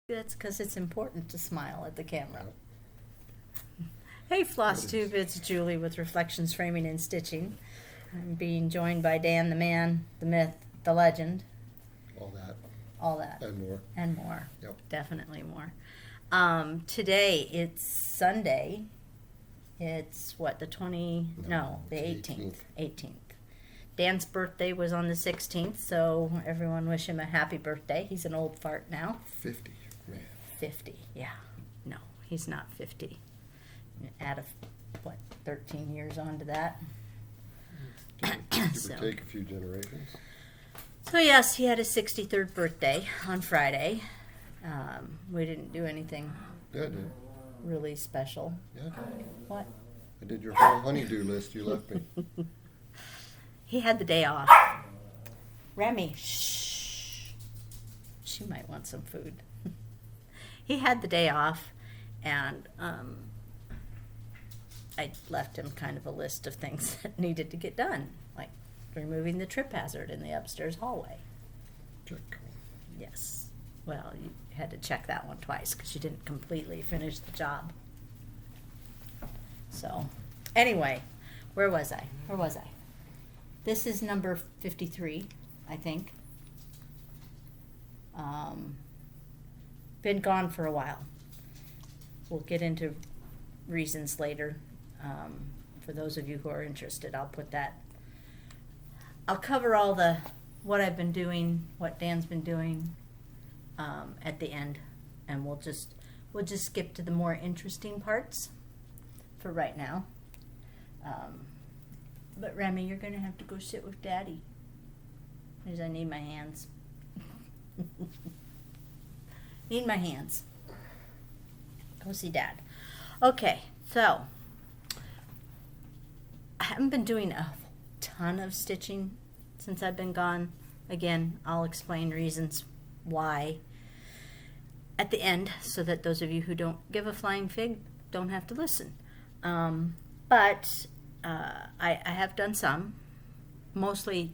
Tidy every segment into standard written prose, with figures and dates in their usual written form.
That's because it's important to smile at the camera. Hey Floss Tube, it's Julie with Reflections Framing and Stitching. I'm being joined by Dan the man, the myth, the legend. All that. And more. And more. Yep. Definitely more. Today it's Sunday. It's what, the 18th. 18th. Dan's birthday was on the 16th, so everyone wish him a happy birthday. He's an old fart now. 50, man. 50, yeah. No, he's not 50. Add 13 years onto that. Give or take a few generations. So yes, he had his 63rd birthday on Friday. We didn't do anything really special. Yeah. What? I did your whole honeydew list you left me. He had the day off. Remy, shh. She might want some food. He had the day off, and I left him kind of a list of things that needed to get done, like removing the trip hazard in the upstairs hallway. Check. Yes. Well, you had to check that one twice because you didn't completely finish the job. So, anyway, where was I? This is number 53, I think. Been gone for a while. We'll get into reasons later. For those of you who are interested, I'll cover all what I've been doing, what Dan's been doing at the end, and we'll just skip to the more interesting parts for right now. But Remy, you're gonna have to go sit with Daddy, because I need my hands. Need my hands. Go see Dad. Okay, so I haven't been doing a ton of stitching since I've been gone. Again, I'll explain reasons why at the end, so that those of you who don't give a flying fig don't have to listen. But I have done some, mostly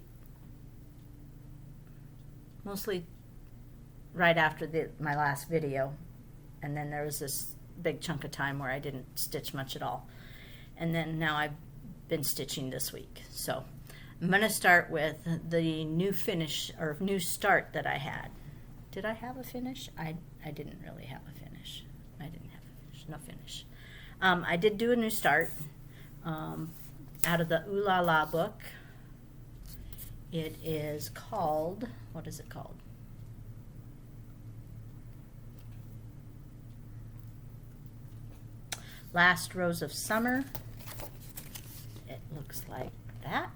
right after my last video, and then there was this big chunk of time where I didn't stitch much at all, and then now I've been stitching this week. So I'm going to start with the new finish or new start that I had. Did I have a finish? I didn't really have a finish. I didn't have a finish. No finish. I did do a new start out of the Ooh La La book. It is called, what is it called? Last Rose of Summer. It looks like that.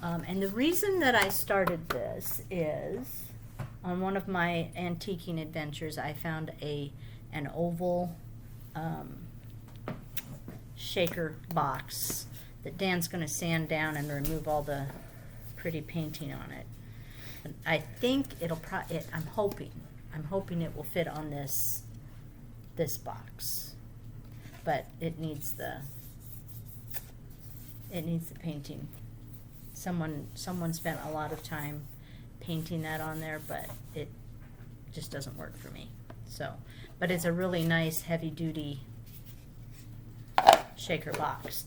And the reason that I started this is on one of my antiquing adventures, I found an oval shaker box that Dan's going to sand down and remove all the pretty painting on it. And I think I'm hoping it will fit on this box, but it needs the painting. Someone spent a lot of time painting that on there, but it just doesn't work for me. So, but it's a really nice heavy duty shaker box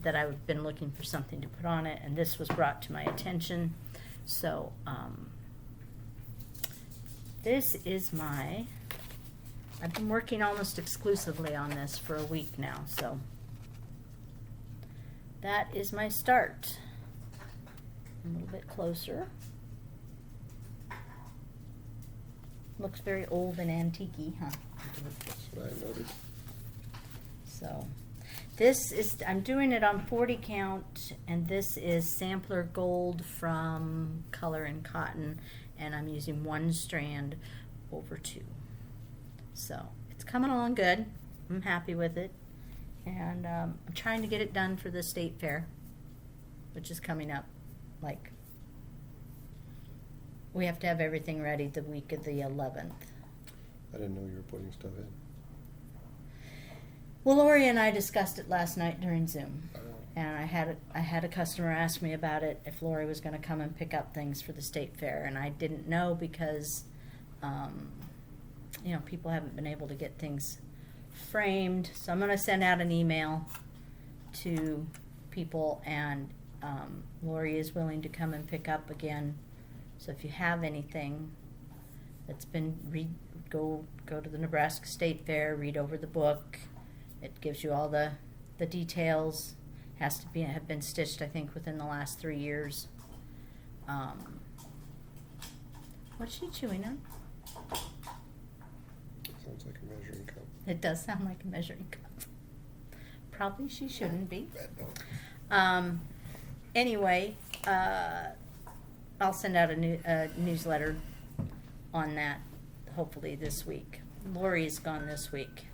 that I've been looking for something to put on it, and this was brought to my attention. So this is I've been working almost exclusively on this for a week now, so that is my start. A little bit closer. Looks very old and antique-y, huh? That's what I noticed. So this is, I'm doing it on 40 count, and this is Sampler Gold from Color and Cotton, and I'm using one strand over 2. So it's coming along good. I'm happy with it, and I'm trying to get it done for the state fair, which is coming up. Like, we have to have everything ready the week of the 11th. I didn't know you were putting stuff in. Well, Lori and I discussed it last night during Zoom. And I had a customer ask me about it, if Lori was going to come and pick up things for the state fair, and I didn't know because, people haven't been able to get things framed. So I'm going to send out an email to people, and Lori is willing to come and pick up again. So if you have anything that's been go to the Nebraska State Fair, read over the book. It gives you all the details. Has to have been stitched, I think, within the last 3 years. What's she chewing on? Sounds like a measuring cup. It does sound like a measuring cup. Probably she shouldn't be. Bad dog. Anyway, I'll send out a newsletter on that, hopefully this week. Lori is gone this week,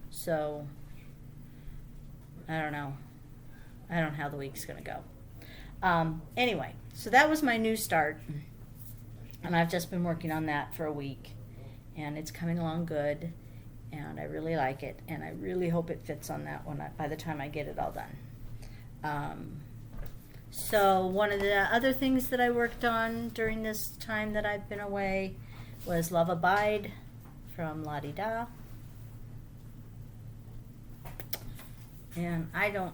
so I don't know. I don't know how the week's going to go. Anyway, so that was my new start, and I've just been working on that for a week, and it's coming along good, and I really like it, and I really hope it fits on that one by the time I get it all done. So one of the other things that I worked on during this time that I've been away was Love Abide from La Di Da. And I don't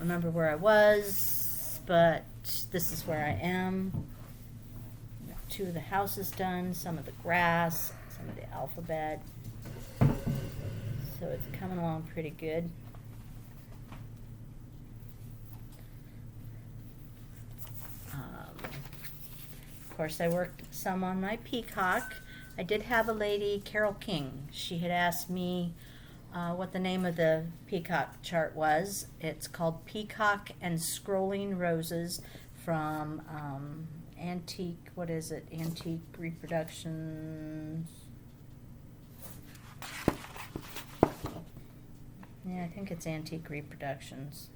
remember where I was, but this is where I am. 2 of the houses done, some of the grass, some of the alphabet. So it's coming along pretty good. Of course, I worked some on my Peacock. I did have a lady, Carol King. She had asked me what the name of the Peacock Chart was. It's called Peacock and Scrolling Roses from Antique, what is it? Antique Reproductions. Yeah, I think it's Antique Reproductions.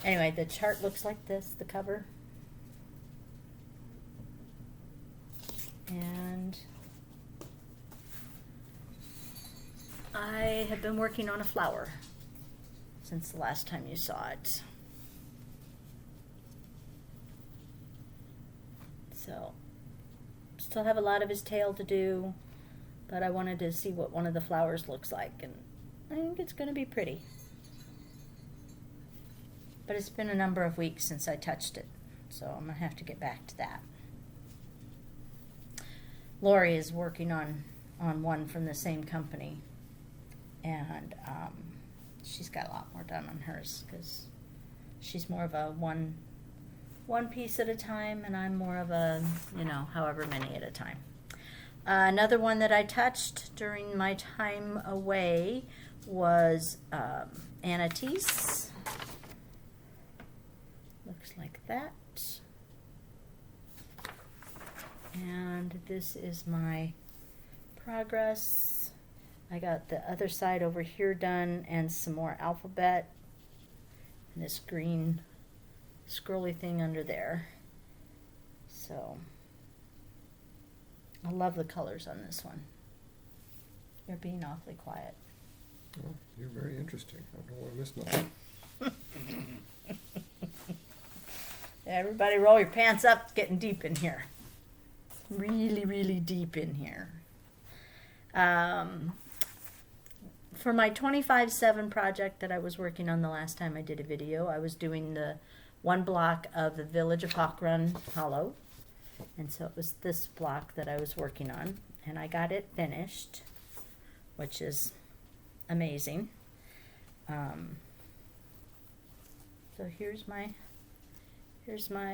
Anyway, the chart looks like this, the cover. And I have been working on a flower since the last time you saw it. So, still have a lot of his tail to do, but I wanted to see what one of the flowers looks like, and I think it's going to be pretty. But it's been a number of weeks since I touched it, so I'm going to have to get back to that. Lori is working on one from the same company, and she's got a lot more done on hers because she's more of a one piece at a time, and I'm more of a, however many at a time. Another one that I touched during my time away was Anatise. Looks like that. And this is my progress. I got the other side over here done and some more alphabet and this green scrolly thing under there. So I love the colors on this one. You're being awfully quiet. Well, you're very interesting. I don't want to miss nothing. Everybody roll your pants up. It's getting deep in here. Really, really deep in here. For my 25/7 project that I was working on the last time I did a video, I was doing the one block of the Village of Hawk Run Hollow. And so it was this block that I was working on. And I got it finished, which is amazing. So here's my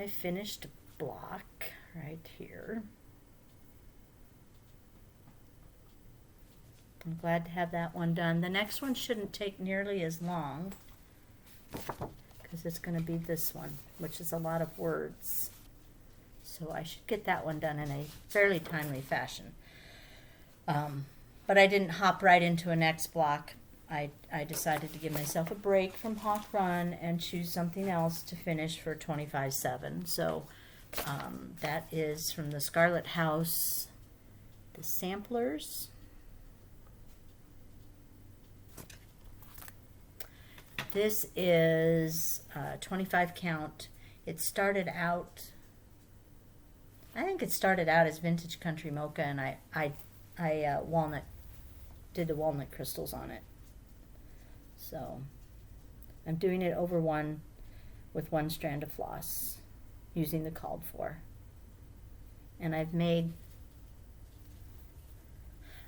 finished block right here. I'm glad to have that one done. The next one shouldn't take nearly as long because it's going to be this one, which is a lot of words. So I should get that one done in a fairly timely fashion. But I didn't hop right into a next block. I decided to give myself a break from Hawk Run and choose something else to finish for 25/7. So that is from the Scarlet House, the samplers. This is 25 count. It started out, I think it started out as vintage country mocha, and I did the walnut crystals on it. So I'm doing it over one with one strand of floss using the called for. And I've made,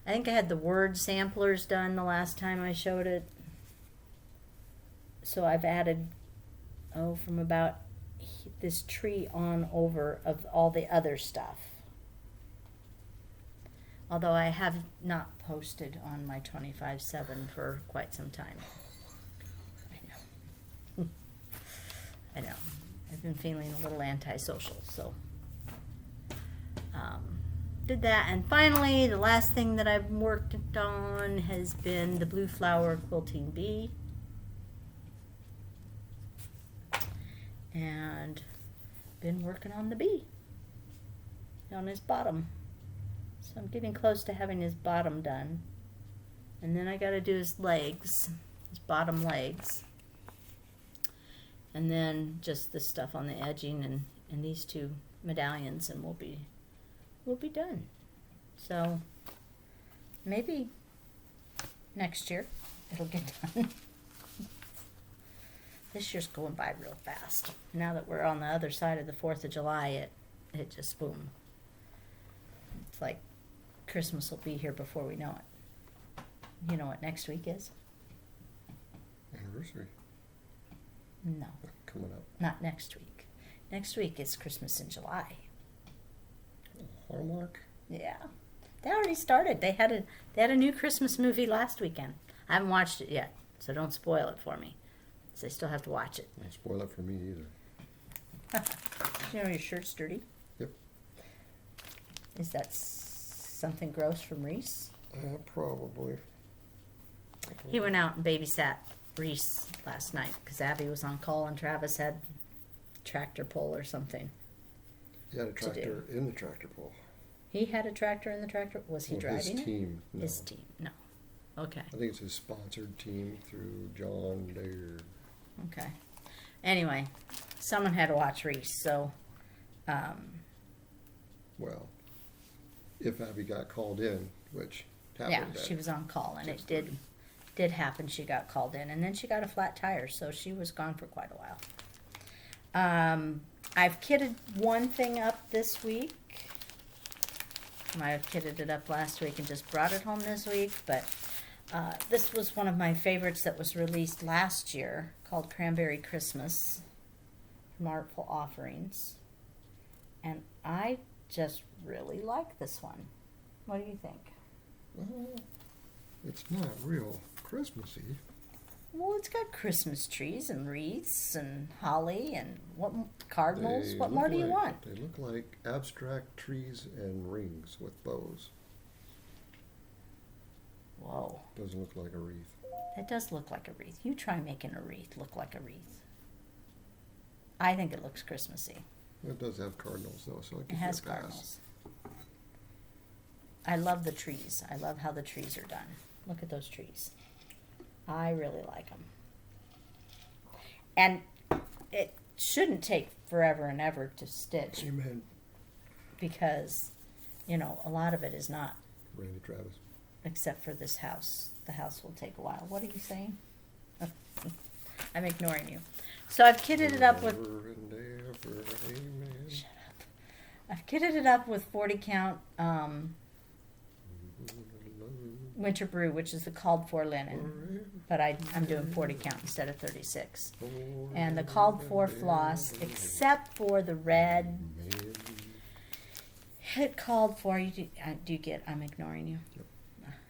I think I had the word samplers done the last time I showed it. So I've added, from about this tree on over of all the other stuff. Although I have not posted on my 25/7 for quite some time. I know. I know. I've been feeling a little antisocial, so did that. And finally, the last thing that I've worked on has been the blue flower quilting bee. And been working on the bee, on his bottom. So I'm getting close to having his bottom done. And then I got to do his legs, his bottom legs. And then just this stuff on the edging and these two medallions, and we'll be done. So maybe next year it'll get done. This year's going by real fast. Now that we're on the other side of the 4th of July, it just boom. It's like Christmas will be here before we know it. You know what next week is? Anniversary. No. Coming up. Not next week. Next week is Christmas in July. Hallmark? Yeah. They already started. They had a new Christmas movie last weekend. I haven't watched it yet, so don't spoil it for me. So I still have to watch it. Don't spoil it for me either. You know your shirt's dirty? Yep. Is that something gross from Reese? Probably. He went out and babysat Reese last night because Abby was on call and Travis had tractor pull or something. He had a tractor in the tractor pull. He had a tractor in the tractor? Was he driving his team, it? no. His team, no. Okay. I think it's his sponsored team through John Deere. Okay. Anyway, someone had to watch Reese, so. Well, if Abby got called in, which happened. Yeah, she was on call, and it did happen. She got called in, and then she got a flat tire, so she was gone for quite a while. I've kitted one thing up this week. I have kitted it up last week and just brought it home this week, but this was one of my favorites that was released last year, called Cranberry Christmas from Artful Offerings. And I just really like this one. What do you think? Well, it's not real Christmassy. Well, it's got Christmas trees and wreaths and holly and cardinals. What more do you want? They look like abstract trees and rings with bows. Whoa. Doesn't look like a wreath. That does look like a wreath. You try making a wreath look like a wreath. I think it looks Christmassy. It does have cardinals, though, so It has cardinals. I love the trees. I love how the trees are done. Look at those trees. I really like them. And it shouldn't take forever and ever to stitch. Amen. Because, a lot of it is not, Randy Travis. except for this house. The house will take a while. What are you saying? I'm ignoring you. So I've kitted it up with... Forever and ever, amen. Shut up. I've kitted it up with 40 count winter brew, which is the called for linen. But I'm doing 40 count instead of 36. And the called for floss, except for the red, it called for, do you get, I'm ignoring you. Yep.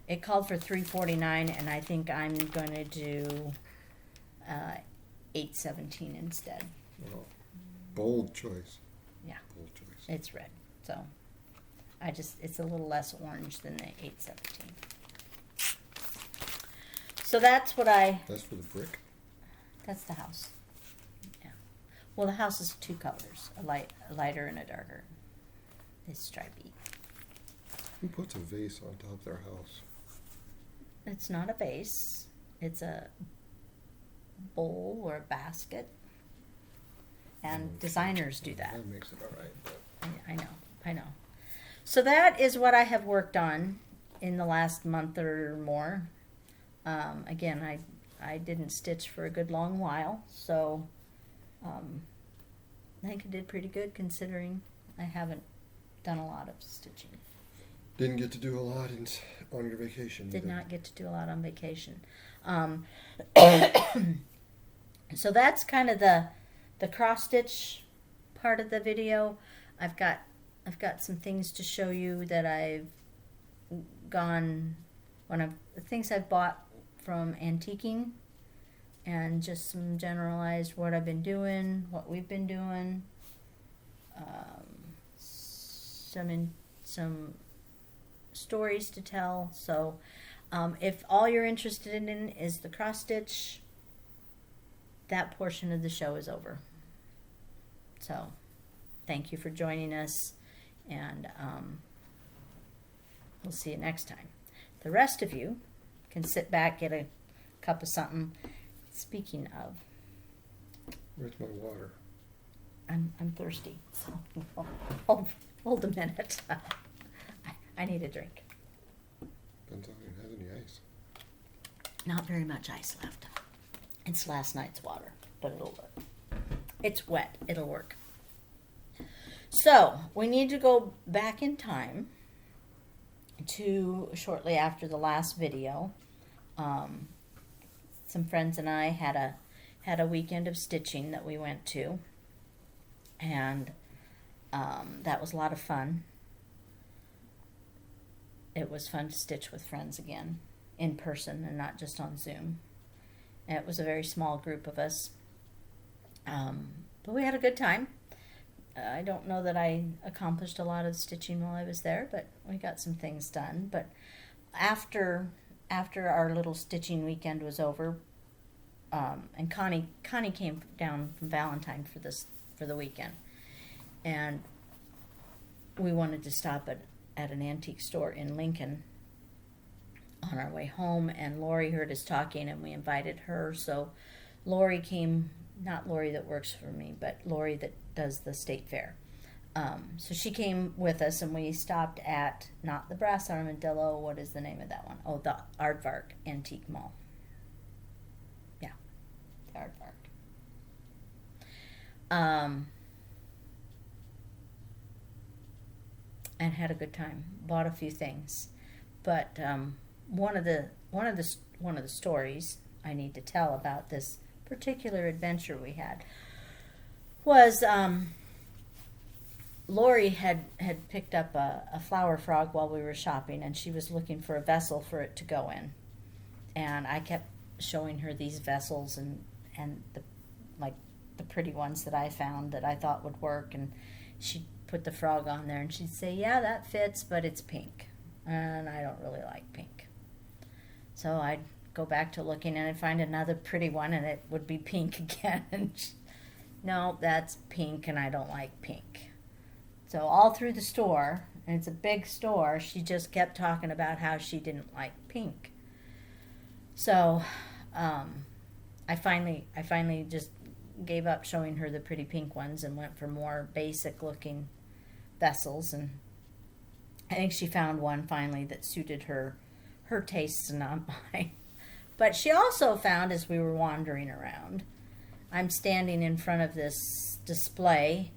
It called for $3.49, and I think I'm going to do $8.17 instead. Oh, bold choice. Yeah. Bold choice. It's red, so it's a little less orange than the 8.17. So that's what That's for the brick? that's the house. Yeah. Well, the house is two colors, a lighter and a darker. It's stripy. Who puts a vase on top of their house? It's not a vase. It's a bowl or a basket. And designers do that. That makes it all right. But I know. So that is what I have worked on in the last month or more. Again, I didn't stitch for a good long while, so I think I did pretty good considering I haven't done a lot of stitching. didn't get to do a lot on your vacation. Did either. not get to do a lot on vacation. So that's kind of the cross stitch part of the video. I've got some things to show you that I've gone the things I've bought from antiquing, and just some generalized what I've been doing, what we've been doing, some stories to tell. So if all you're interested in is the cross stitch, that portion of the show is over. So thank you for joining us, and we'll see you next time. The rest of you can sit back, get a cup of something. Speaking of, Where's my water? I'm thirsty, so hold a minute. I need a drink. Depends on if it has any ice. Not very much ice left. It's last night's water, but it'll work. It's wet. It'll work. So we need to go back in time to shortly after the last video. Some friends and I had a weekend of stitching that we went to, and that was a lot of fun. It was fun to stitch with friends again, in person and not just on Zoom. And it was a very small group of us, but we had a good time. I don't know that I accomplished a lot of stitching while I was there, but we got some things done. But after our little stitching weekend was over, and Connie came down from Valentine for the weekend, and we wanted to stop at an antique store in Lincoln on our way home, and Lori heard us talking, and we invited her. So Lori came, not Lori that works for me, but Lori that does the state fair. So she came with us, and we stopped at, not the Brass Armadillo, what is the name of that one? Oh, the Aardvark Antique Mall. Yeah, the Aardvark. And had a good time. Bought a few things, but one of the stories I need to tell about this particular adventure we had was Lori had picked up a flower frog while we were shopping, and she was looking for a vessel for it to go in. And I kept showing her these vessels and the pretty ones that I found that I thought would work, and she'd put the frog on there and she'd say, "Yeah, that fits, but it's pink, and I don't really like pink." So I'd go back to looking, and I'd find another pretty one, and it would be pink again. And no, that's pink, and I don't like pink. So all through the store, and it's a big store, she just kept talking about how she didn't like pink. So I finally just gave up showing her the pretty pink ones and went for more basic looking vessels, and I think she found one finally that suited her tastes and not mine. But she also found, as we were wandering around, I'm standing in front of this display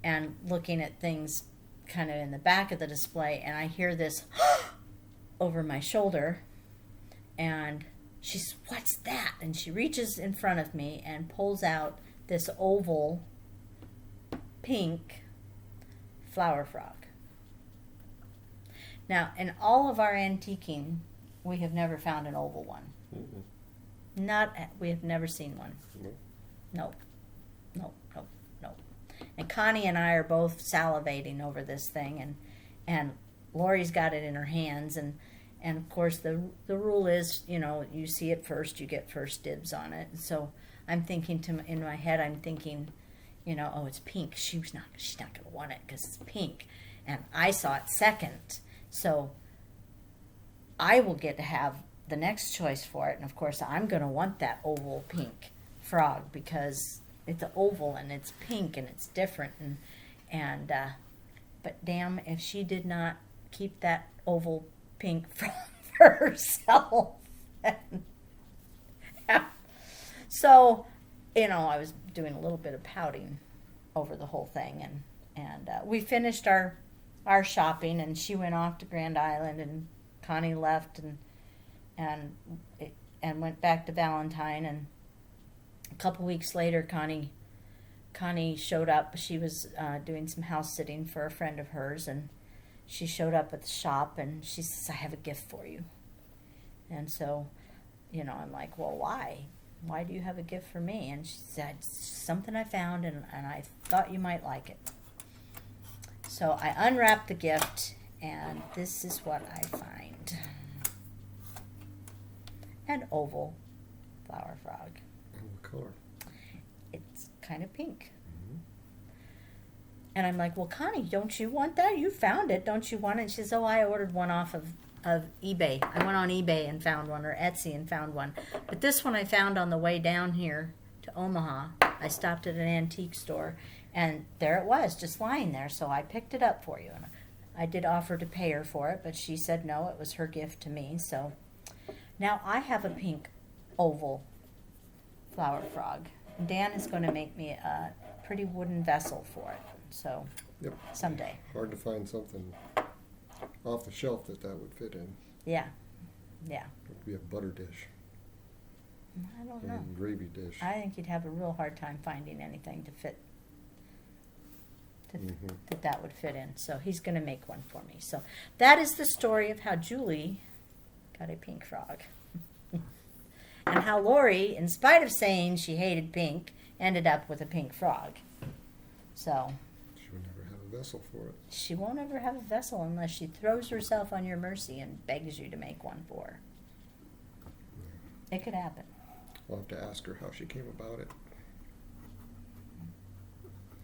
and looking at things kind of in the back of the display, and I hear this over my shoulder, and she's, "What's that?" And she reaches in front of me and pulls out this oval pink flower frog. Now, in all of our antiquing, we have never found an oval one. Mm-mm. We have never seen one. No. Nope. And Connie and I are both salivating over this thing, and Lori's got it in her hands, and of course the rule is, you see it first, you get first dibs on it. And so I'm thinking in my head, oh, it's pink. She's not going to want it because it's pink, and I saw it second, so I will get to have the next choice for it. And of course, I'm going to want that oval pink frog because it's an oval and it's pink and it's different and but damn if she did not keep that oval pink frog for herself. So, I was doing a little bit of pouting over the whole thing, and we finished our shopping, and she went off to Grand Island, and Connie left, and went back to Valentine, and a couple weeks later, Connie showed up. She was doing some house sitting for a friend of hers, and she showed up at the shop, and she says, "I have a gift for you." And so, I'm like, "Well, why? Why do you have a gift for me?" And she said, "Something I found, and I thought you might like it." So I unwrapped the gift, and this is what I find. An oval flower frog. What color? It's kind of pink. And I'm like, "Well, Connie, don't you want that? You found it. Don't you want it?" And she says, "Oh, I ordered one off of eBay. I went on eBay and found one, or Etsy and found one. But this one I found on the way down here to Omaha. I stopped at an antique store, and there it was, just lying there. So I picked it up for you. And I did offer to pay her for it, but she said no, it was her gift to me. So now I have a pink oval flower frog. Dan is going to make me a pretty wooden vessel for it. So someday. Hard to find something off the shelf that would fit in. Yeah. It would be a butter dish. I don't know. A gravy dish. I think you'd have a real hard time finding anything to fit. That would fit in. So he's going to make one for me. So that is the story of how Julie got a pink frog. And how Lori, in spite of saying she hated pink, ended up with a pink frog. So She would never have a vessel for it. she won't ever have a vessel unless she throws herself on your mercy and begs you to make one for her. It could happen. I'll have to ask her how she came about it.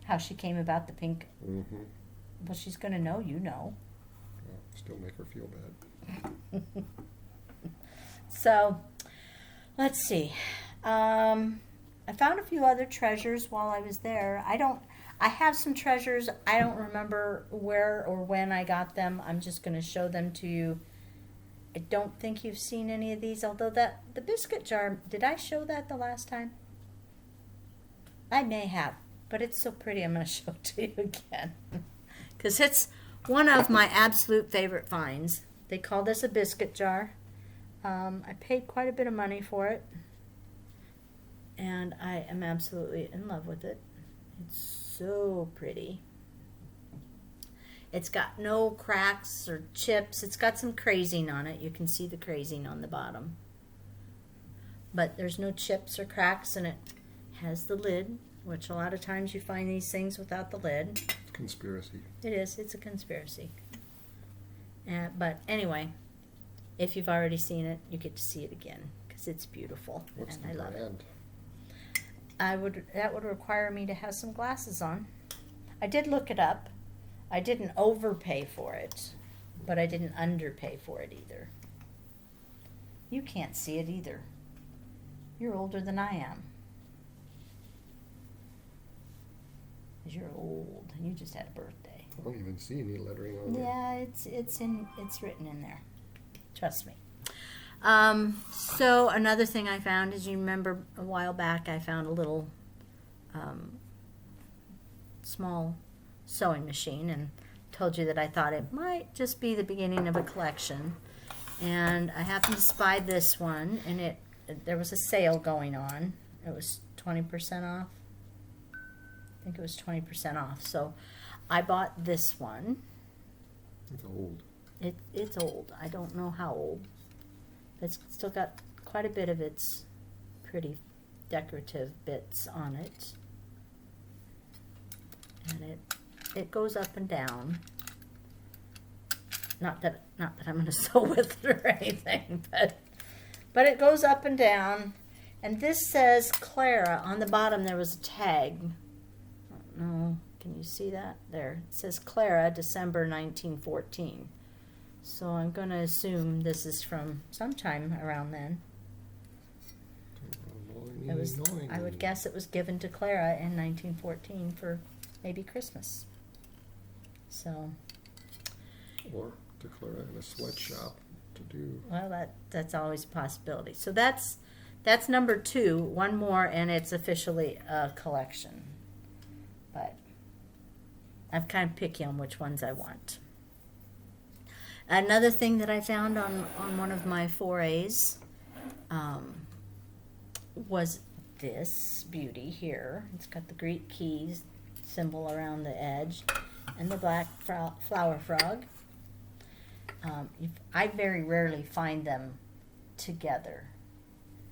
How she came about the pink. Mm-hmm. Well, she's going to know you know. Well, still make her feel bad. So, let's see. I found a few other treasures while I was there. I have some treasures. I don't remember where or when I got them. I'm just going to show them to you. I don't think you've seen any of these, although the biscuit jar, did I show that the last time? I may have, but it's so pretty I'm going to show it to you again. Because it's one of my absolute favorite finds. They call this a biscuit jar. I paid quite a bit of money for it, and I am absolutely in love with it. It's so pretty. It's got no cracks or chips. It's got some crazing on it. You can see the crazing on the bottom. But there's no chips or cracks, and it has the lid, which a lot of times you find these things without the lid. Conspiracy. It is. It's a conspiracy. But anyway, if you've already seen it, you get to see it again because it's beautiful. What's and the I love brand? it. That would require me to have some glasses on. I did look it up. I didn't overpay for it, but I didn't underpay for it either. You can't see it either. You're older than I am. 'Cause you're old and you just had a birthday. I don't even see any lettering on there. Yeah, it's written in there. Trust me. So another thing I found is, you remember a while back I found a little small sewing machine and told you that I thought it might just be the beginning of a collection. And I happened to spy this one, and there was a sale going on. It was 20% off. I think it was 20% off. So I bought this one. It's old. It's old. I don't know how old. It's still got quite a bit of its pretty decorative bits on it. And it goes up and down. Not that I'm going to sew with it or anything, but it goes up and down. And this says Clara. On the bottom there was a tag. I don't know. Can you see that? There. It says Clara, December 1914. So I'm going to assume this is from sometime around then. It was, I would guess it was given to Clara in 1914 for maybe Christmas. So, Or to Clara in a sweatshop to do. well, that's always a possibility. So that's number 2. One more, and it's officially a collection. But I'm kind of picky on which ones I want. Another thing that I found on one of my forays was this beauty here. It's got the Greek keys symbol around the edge and the black flower frog. I very rarely find them together.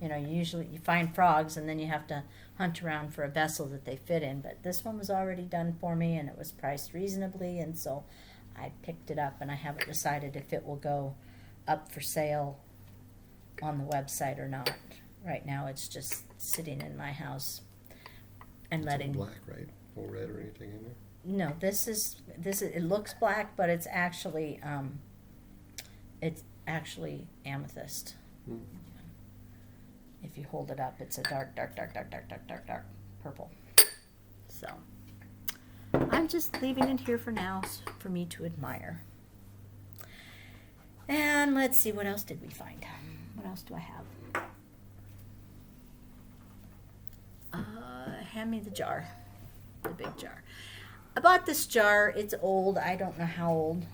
You know, usually you find frogs and then you have to hunt around for a vessel that they fit in. But this one was already done for me and it was priced reasonably, and so I picked it up, and I haven't decided if it will go up for sale on the website or not. Right now it's just sitting in my house and It's letting... all black, right? No red or anything in there? No, this is it looks black, but it's actually amethyst. Hmm. If you hold it up, it's a dark purple. So I'm just leaving it here for now for me to admire. And let's see, what else did we find? What else do I have? Hand me the jar, the big jar. I bought this jar. It's old. I don't know how old.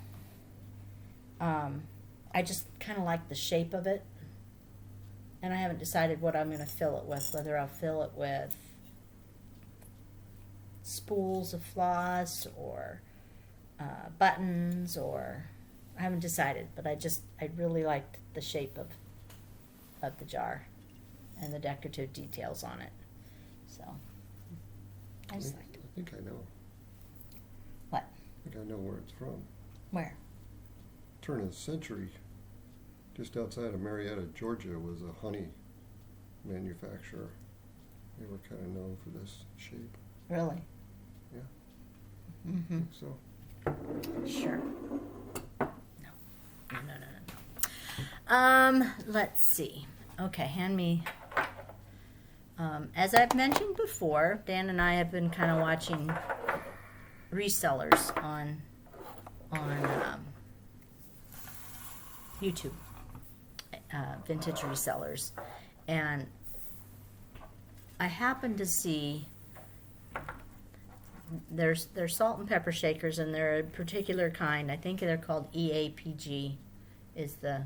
I just kind of like the shape of it. And I haven't decided what I'm going to fill it with, whether I'll fill it with spools of floss or buttons, or I haven't decided, but I really liked the shape of the jar and the decorative details on it. So I just liked it. I think I know. What? I think I know where it's from. Where? Turn of the century, just outside of Marietta, Georgia, was a honey manufacturer. They were kind of known for this shape. Really? Yeah. Mm-hmm. I think so. Sure. No. Let's see. Okay, hand me. As I've mentioned before, Dan and I have been kind of watching resellers on YouTube, vintage resellers, and I happened to see they're salt and pepper shakers, and they're a particular kind. I think they're called EAPG is the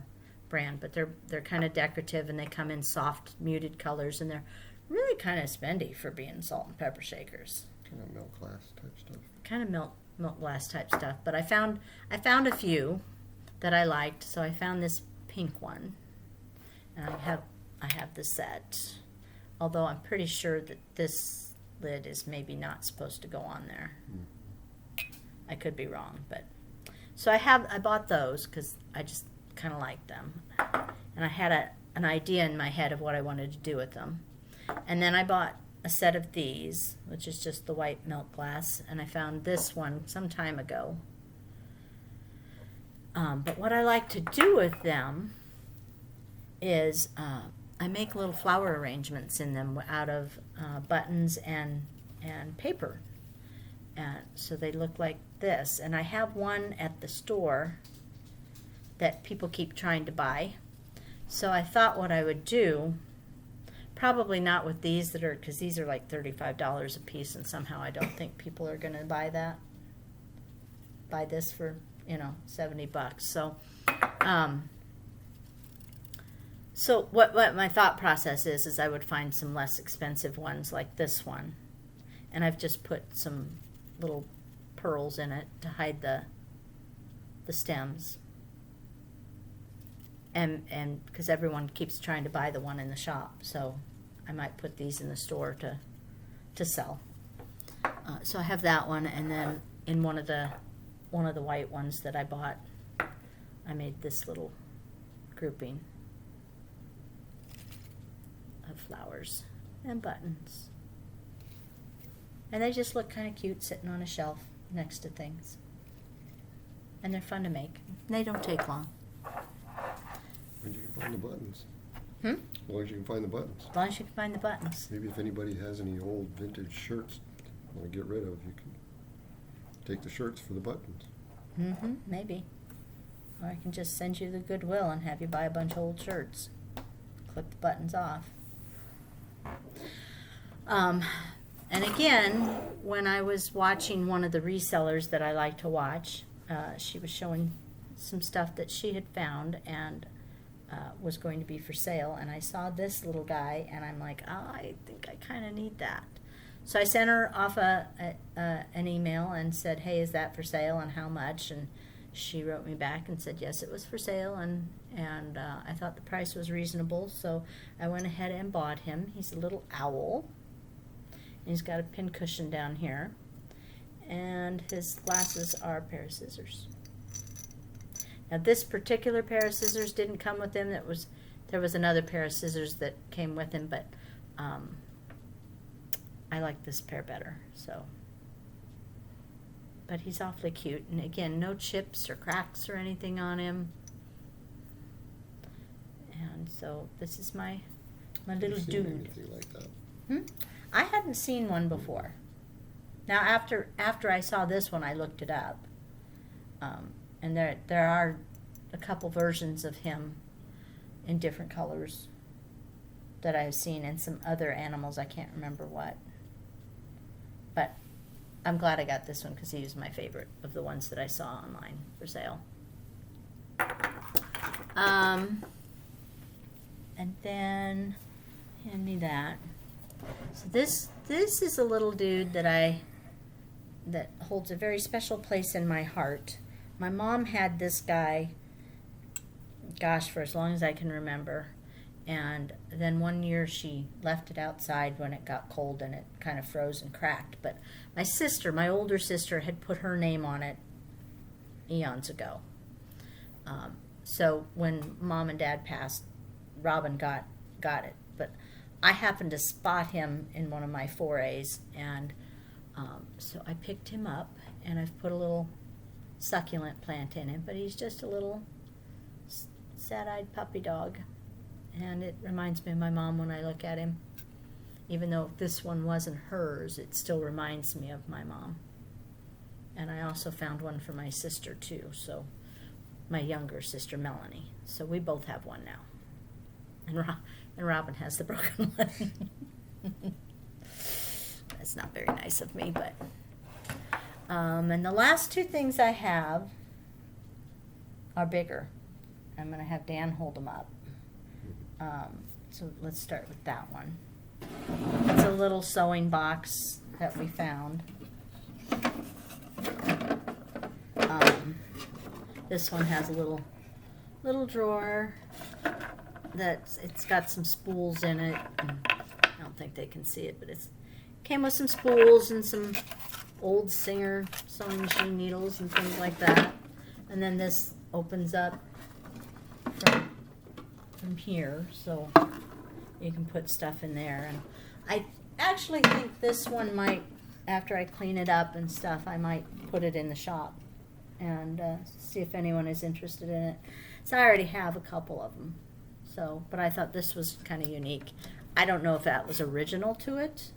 brand, but they're kind of decorative, and they come in soft muted colors, and they're really kind of spendy for being salt and pepper shakers. Kind of milk glass type stuff. Kind of milk glass type stuff. But I found a few that I liked, so I found this pink one, and I have the set. Although I'm pretty sure that this lid is maybe not supposed to go on there. I could be wrong, but so I bought those because I just kind of liked them, and I had an idea in my head of what I wanted to do with them. And then I bought a set of these, which is just the white milk glass, and I found this one some time ago. But what I like to do with them is I make little flower arrangements in them out of buttons and paper, and so they look like this. And I have one at the store that people keep trying to buy, so I thought what I would do, probably not with these because these are like $35 a piece, and somehow I don't think people are going to buy this for $70. So what my thought process is I would find some less expensive ones like this one, and I've just put some little pearls in it to hide the stems, and because everyone keeps trying to buy the one in the shop, so I might put these in the store to sell. So I have that one, and then in one of the white ones that I bought, I made this little grouping of flowers and buttons, and they just look kind of cute sitting on a shelf next to things, and they're fun to make. They don't take long. When you can find the buttons. As long as you can find the buttons. As long as you can find the buttons. Maybe if anybody has any old vintage shirts you want to get rid of, you can take the shirts for the buttons. Maybe. Or I can just send you the Goodwill and have you buy a bunch of old shirts. Clip the buttons off. And again, when I was watching one of the resellers that I like to watch, she was showing some stuff that she had found and was going to be for sale. And I saw this little guy, and I'm like, oh, I think I kind of need that. So I sent her off an email and said, hey, is that for sale and how much? And she wrote me back and said, yes, it was for sale, and I thought the price was reasonable, so I went ahead and bought him. He's a little owl. He's got a pin cushion down here, and his glasses are a pair of scissors. Now, this particular pair of scissors didn't come with him. There was another pair of scissors that came with him, but I like this pair better. So, but he's awfully cute, and again, no chips or cracks or anything on him. And so this is my little Have you dude. seen anything like that? I hadn't seen one before. Now, after I saw this one, I looked it up, and there are a couple versions of him in different colors that I've seen, and some other animals. I can't remember what, but I'm glad I got this one because he was my favorite of the ones that I saw online for sale. And then hand me that. So this is a little dude that holds a very special place in my heart. My mom had this guy, gosh, for as long as I can remember. And then one year she left it outside when it got cold and it kind of froze and cracked. But my older sister, had put her name on it eons ago. So when Mom and Dad passed, Robin got it. But I happened to spot him in one of my forays, and so I picked him up, and I've put a little succulent plant in him. But he's just a little sad-eyed puppy dog. And it reminds me of my mom when I look at him. Even though this one wasn't hers, it still reminds me of my mom. And I also found one for my sister, too. So, my younger sister, Melanie. So, we both have one now. And Robin has the broken one. That's not very nice of me, but... and the last two things I have are bigger. I'm going to have Dan hold them up. So let's start with that one. It's a little sewing box that we found. This one has a little drawer it's got some spools in it. I don't think they can see it, but it came with some spools and some old Singer sewing machine needles and things like that. And then this opens up from here, so you can put stuff in there. And I actually think this one might, after I clean it up and stuff, I might put it in the shop and see if anyone is interested in it. So I already have a couple of them. So, but I thought this was kind of unique. I don't know if that was original to it,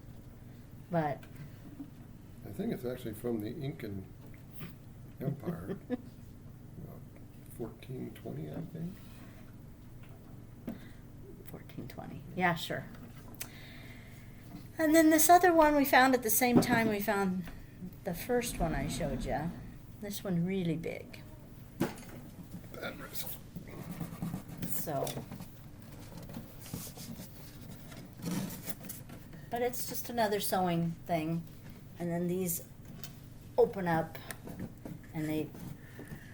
but I think it's actually from the Incan Empire. 1420, I think. 1420. Yeah, sure. And then this other one we found at the same time we found the first one I showed you. This one really big. Bad wrist. So, but it's just another sewing thing. And then these open up and they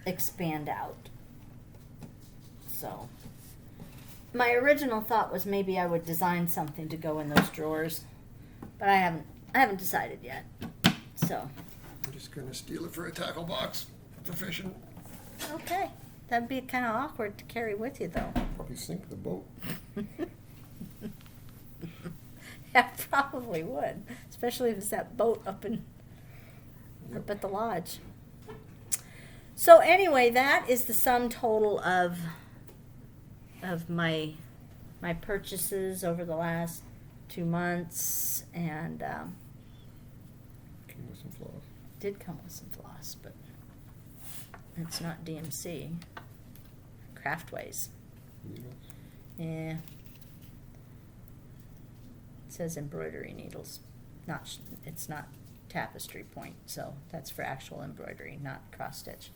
expand out. So, my original thought was maybe I would design something to go in those drawers, but I haven't decided yet. So, I'm just gonna steal it for a tackle box for fishing. okay, that'd be kind of awkward to carry with you, though. Probably sink the boat. Yeah, probably would, especially if it's that boat up at the lodge. So anyway, that is the sum total of my my purchases over the last 2 months, and Came with some floss. did come with some floss, but it's not DMC. Craftways. Needles. Yeah. It says embroidery needles. It's not tapestry point, so that's for actual embroidery, not cross stitch.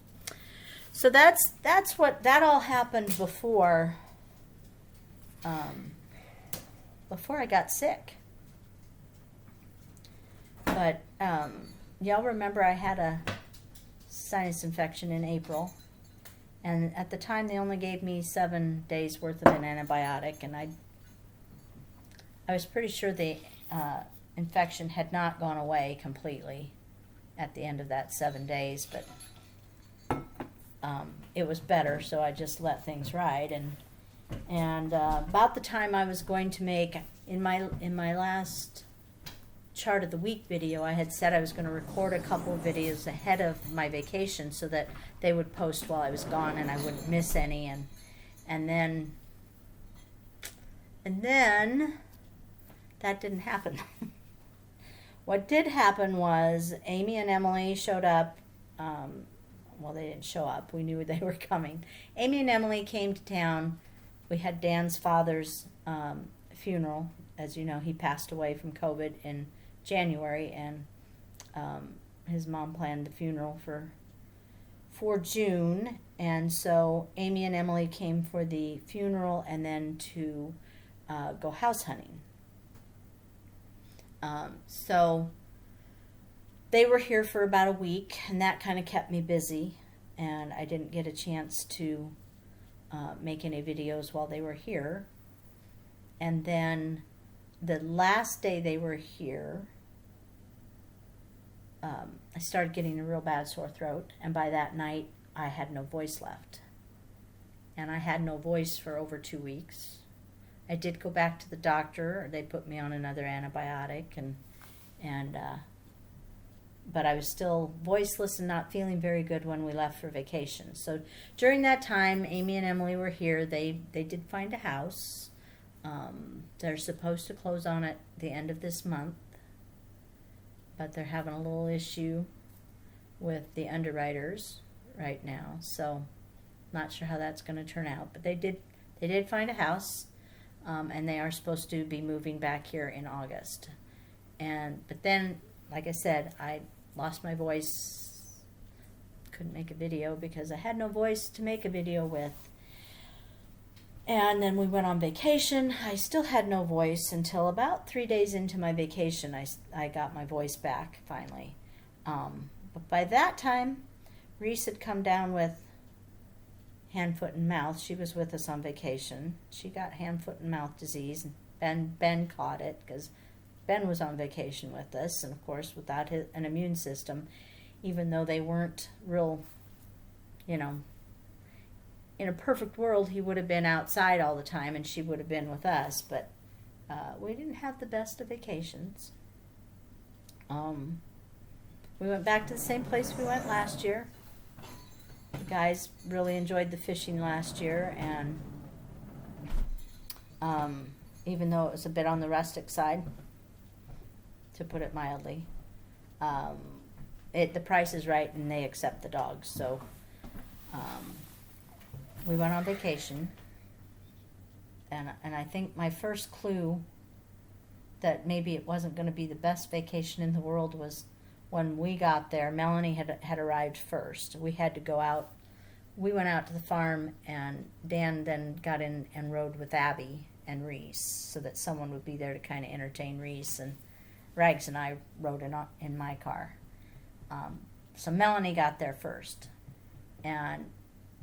So that's what that all happened before I got sick. But y'all remember I had a sinus infection in April, and at the time they only gave me 7 days worth of an antibiotic, and I was pretty sure the infection had not gone away completely at the end of that 7 days, but it was better, so I just let things ride. And about the time I was going to make, in my last chart of the week video, I had said I was going to record a couple of videos ahead of my vacation so that they would post while I was gone and I wouldn't miss any. And then that didn't happen. What did happen was Amy and Emily showed up. Well, they didn't show up. We knew they were coming. Amy and Emily came to town. We had Dan's father's funeral. As you know, he passed away from COVID in January, and his mom planned the funeral for June. And so Amy and Emily came for the funeral and then to go house hunting. So they were here for about a week, and that kind of kept me busy, and I didn't get a chance to make any videos while they were here. And then the last day they were here, I started getting a real bad sore throat, and by that night I had no voice left. And I had no voice for over 2 weeks. I did go back to the doctor. They put me on another antibiotic, but I was still voiceless and not feeling very good when we left for vacation. So during that time, Amy and Emily were here. They did find a house. They're supposed to close on it the end of this month, but they're having a little issue with the underwriters right now. So not sure how that's going to turn out. But they did find a house, and they are supposed to be moving back here in August. But then, like I said, I lost my voice, couldn't make a video because I had no voice to make a video with. And then we went on vacation. I still had no voice until about 3 days into my vacation. I got my voice back finally. But by that time, Reese had come down with hand, foot, and mouth. She was with us on vacation. She got hand, foot, and mouth disease. Ben caught it because Ben was on vacation with us, and of course, without an immune system, even though they weren't real, in a perfect world, he would have been outside all the time, and she would have been with us, but we didn't have the best of vacations. We went back to the same place we went last year. The guys really enjoyed the fishing last year, and even though it was a bit on the rustic side, to put it mildly, the price is right and they accept the dogs. So we went on vacation, and I think my first clue that maybe it wasn't going to be the best vacation in the world was when we got there. Melanie had arrived first. We had to go out. We went out to the farm, and Dan then got in and rode with Abby and Reese so that someone would be there to kind of entertain Reese, and Rags and I rode in my car. So Melanie got there first, and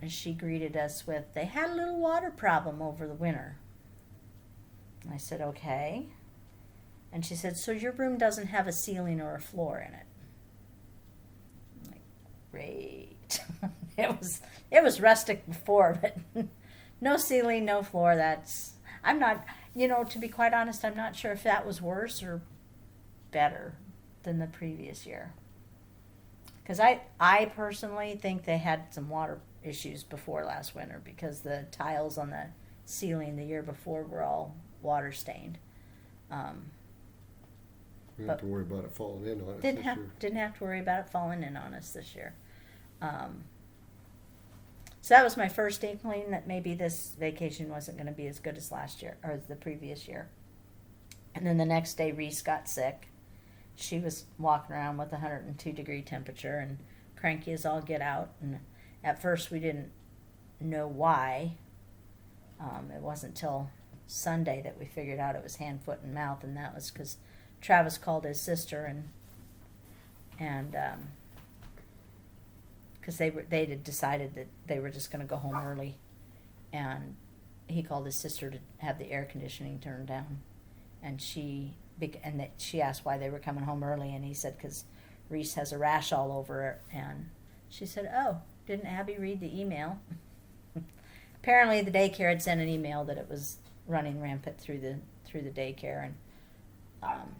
she greeted us with, they had a little water problem over the winter. And I said, okay. And she said, so your room doesn't have a ceiling or a floor in it. I'm like, great. It was rustic before, but no ceiling, no floor. I'm not, to be quite honest, I'm not sure if that was worse or better than the previous year. Because I personally think they had some water issues before last winter because the tiles on the ceiling the year before were all water stained. We don't have to worry about it falling in on us Didn't this have year. didn't have to worry about it falling in on us this year. So that was my first inkling that maybe this vacation wasn't going to be as good as last year or the previous year. And then the next day, Reese got sick. She was walking around with a 102-degree temperature and cranky as all get out. And at first, we didn't know why. It wasn't till Sunday that we figured out it was hand, foot, and mouth, and that was because Travis called his sister and because they had decided that they were just going to go home early, and he called his sister to have the air conditioning turned down, and she asked why they were coming home early, and he said because Reese has a rash all over her, and she said, "Oh, didn't Abby read the email?" Apparently, the daycare had sent an email that it was running rampant through the daycare, and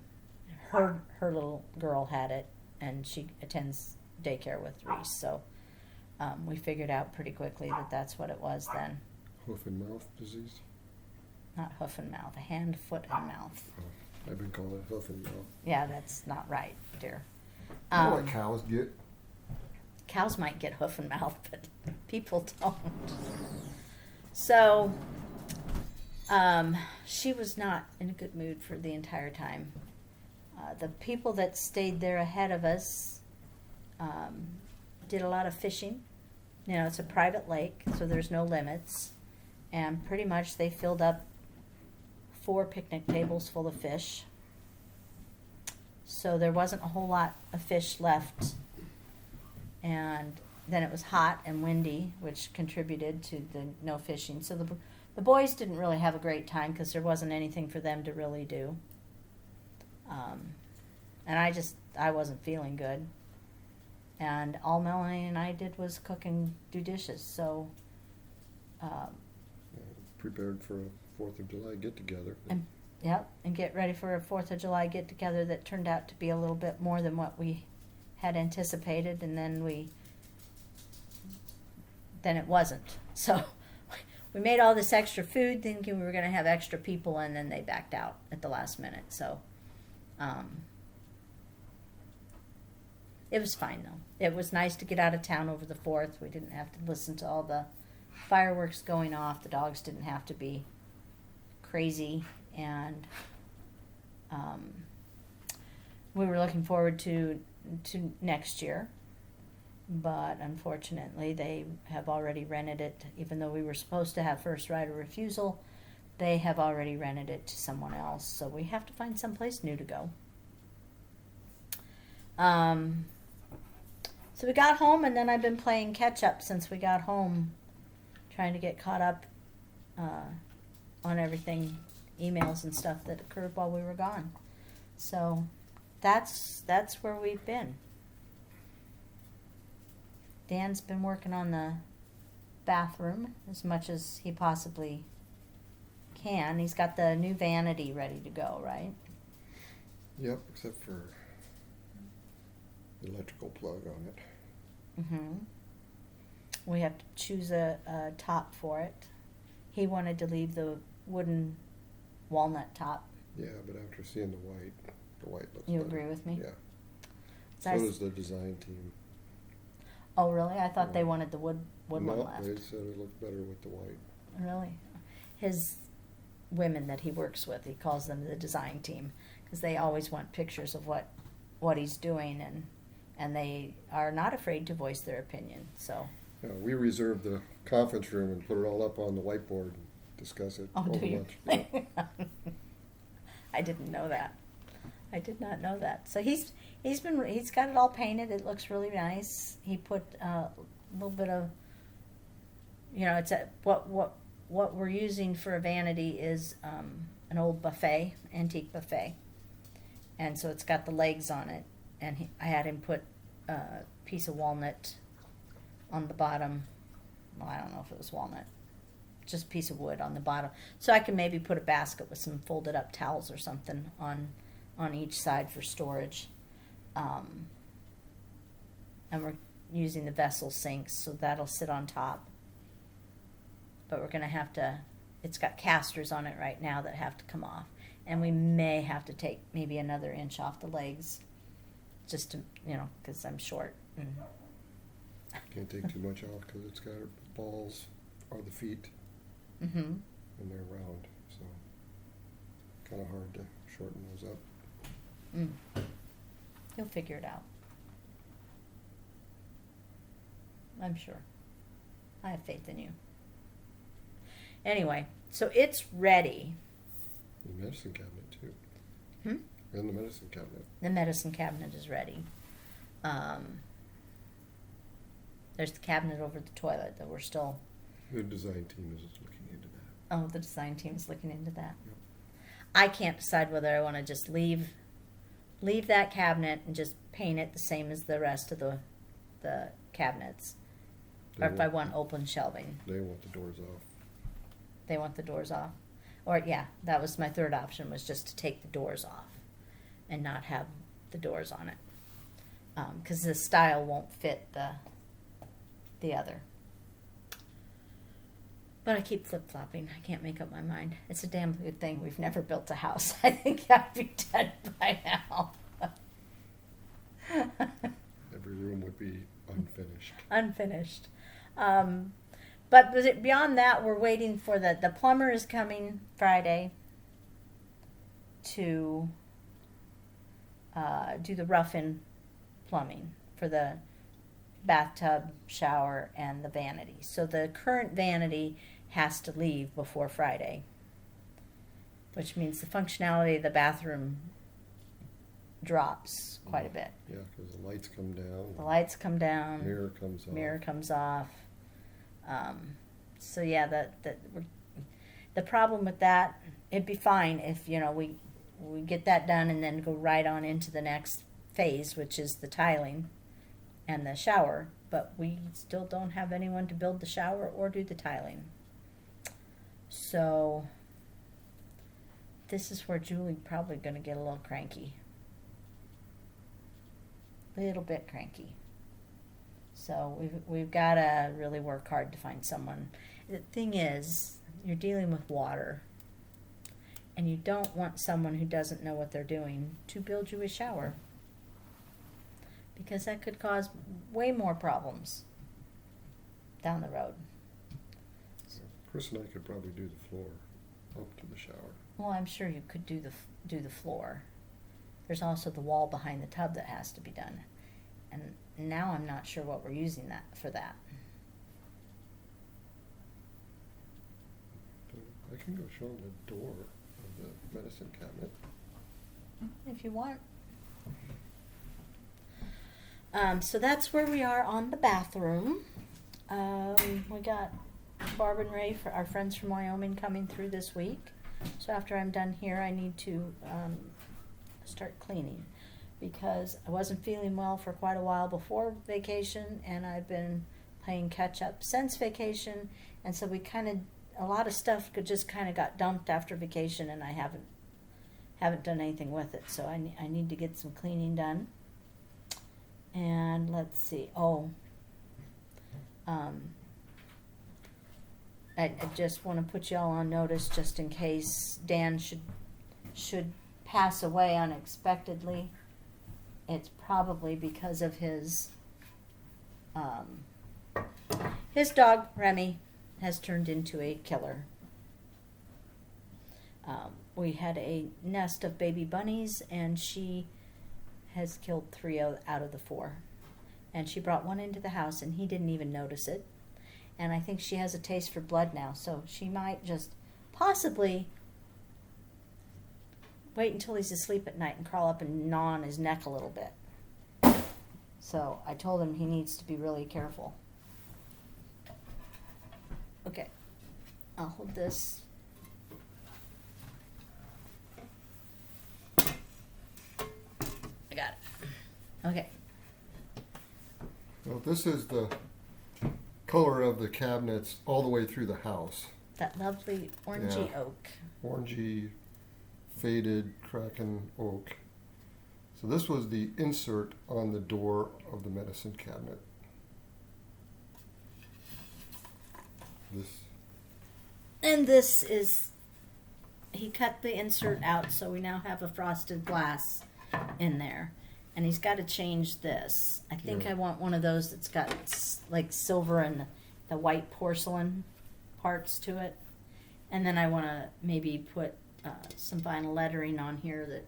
her little girl had it, and she attends daycare with Reese, so we figured out pretty quickly that that's what it was then. Hoof and mouth disease? Not hoof and mouth, hand, foot, and mouth. Oh, I've been calling it hoof and mouth. Yeah, that's not right, dear. You know what cows get? Cows might get hoof and mouth, but people don't. So, she was not in a good mood for the entire time. The people that stayed there ahead of us did a lot of fishing. You know, it's a private lake, so there's no limits. And pretty much they filled up 4 picnic tables full of fish. So there wasn't a whole lot of fish left. And then it was hot and windy, which contributed to the no fishing. So the boys didn't really have a great time because there wasn't anything for them to really do. And I wasn't feeling good. And all Melanie and I did was cook and do dishes. So, Prepared for a 4th of July get-together. and get ready for a 4th of July get-together that turned out to be a little bit more than what we had anticipated, and then it wasn't. So we made all this extra food thinking we were going to have extra people, and then they backed out at the last minute. So it was fine, though. It was nice to get out of town over the 4th. We didn't have to listen to all the fireworks going off. The dogs didn't have to be crazy, and we were looking forward to next year, but unfortunately they have already rented it. Even though we were supposed to have first right of refusal, they have already rented it to someone else, so we have to find someplace new to go. So we got home, and then I've been playing catch up since we got home, trying to get caught up on everything, emails and stuff that occurred while we were gone. So that's where we've been. Dan's been working on the bathroom as much as he possibly can. He's got the new vanity ready to go, right? Yep, except for the electrical plug on it. Mm-hmm. We have to choose a top for it. He wanted to leave the wooden walnut top. Yeah, but after seeing the white looks You better. agree with me? Yeah. So So does the design team. Oh, really? I thought they wanted the wood one No, left. they said it looked better with the white. Really? His women that he works with, he calls them the design team, because they always want pictures of what he's doing, and they are not afraid to voice their opinion. So. Yeah, we reserved the conference room and put it all up on the whiteboard and discuss it Oh, over do you? lunch. Yeah. I didn't know that. I did not know that. So he's got it all painted. It looks really nice. He put a little bit of, it's what we're using for a vanity is an old buffet, antique buffet, and so it's got the legs on it. And I had him put a piece of walnut on the bottom. Well, I don't know if it was walnut. Just a piece of wood on the bottom. So I can maybe put a basket with some folded up towels or something on each side for storage. And we're using the vessel sinks, so that'll sit on top. But we're going to have to it's got casters on it right now that have to come off. And we may have to take maybe another inch off the legs just to, because I'm short. And Can't take too much off because it's got balls or the feet, mm-hmm. and they're round, so kind of hard to shorten those up. You'll figure it out. I'm sure. I have faith in you. Anyway, so it's ready. The medicine cabinet too. Hmm? And the medicine cabinet. The medicine cabinet is ready. There's the cabinet over the toilet that we're still... The design team is looking into that. Oh, the design team is looking into that. Yep. I can't decide whether I want to just leave that cabinet and just paint it the same as the rest of the cabinets. Or if I want open shelving. They want the doors off. They want the doors off. Or, yeah, that was my third option, was just to take the doors off and not have the doors on it. Because the style won't fit the other. But I keep flip-flopping. I can't make up my mind. It's a damn good thing we've never built a house. I think I'd be dead by now. Every room would be unfinished. Unfinished. But beyond that, we're waiting for the plumber is coming Friday to do the rough-in plumbing for the bathtub, shower, and the vanity. So the current vanity has to leave before Friday, which means the functionality of the bathroom drops quite a bit. Yeah, because the lights come down. The lights come down. Mirror comes off. Mirror comes off. So yeah, the problem with that, it'd be fine if we get that done and then go right on into the next phase, which is the tiling and the shower. But we still don't have anyone to build the shower or do the tiling. So this is where Julie's probably going to get a little cranky. Little bit cranky. So we've got to really work hard to find someone. The thing is, you're dealing with water, and you don't want someone who doesn't know what they're doing to build you a shower, because that could cause way more problems down the road. Chris and I could probably do the floor up to the shower. Well, I'm sure you could do the floor. There's also the wall behind the tub that has to be done. And now I'm not sure what we're using that for that. I can go show them the door of the medicine cabinet. If you want. So that's where we are on the bathroom. We got Barb and Ray, for our friends from Wyoming, coming through this week. So after I'm done here, I need to start cleaning, because I wasn't feeling well for quite a while before vacation, and I've been playing catch up since vacation, and so a lot of stuff just kind of got dumped after vacation, and I haven't done anything with it. So I need to get some cleaning done. And let's see. I just want to put y'all on notice, just in case Dan should pass away unexpectedly. It's probably because of his dog Remy has turned into a killer. We had a nest of baby bunnies, and she has killed 3 out of the 4. And she brought one into the house, and he didn't even notice it. And I think she has a taste for blood now, so she might just possibly wait until he's asleep at night and crawl up and gnaw on his neck a little bit. So I told him he needs to be really careful. Okay, I'll hold this. I got it. Okay. Well, this is the color of the cabinets all the way through the house. That lovely orangey Yeah. oak. Orangey, faded, cracking oak. So this was the insert on the door of the medicine cabinet. And this is, he cut the insert out, so we now have a frosted glass in there. And he's got to change this. I think Yeah. I want one of those that's got like silver and the white porcelain parts to it. And then I want to maybe put some vinyl lettering on here that,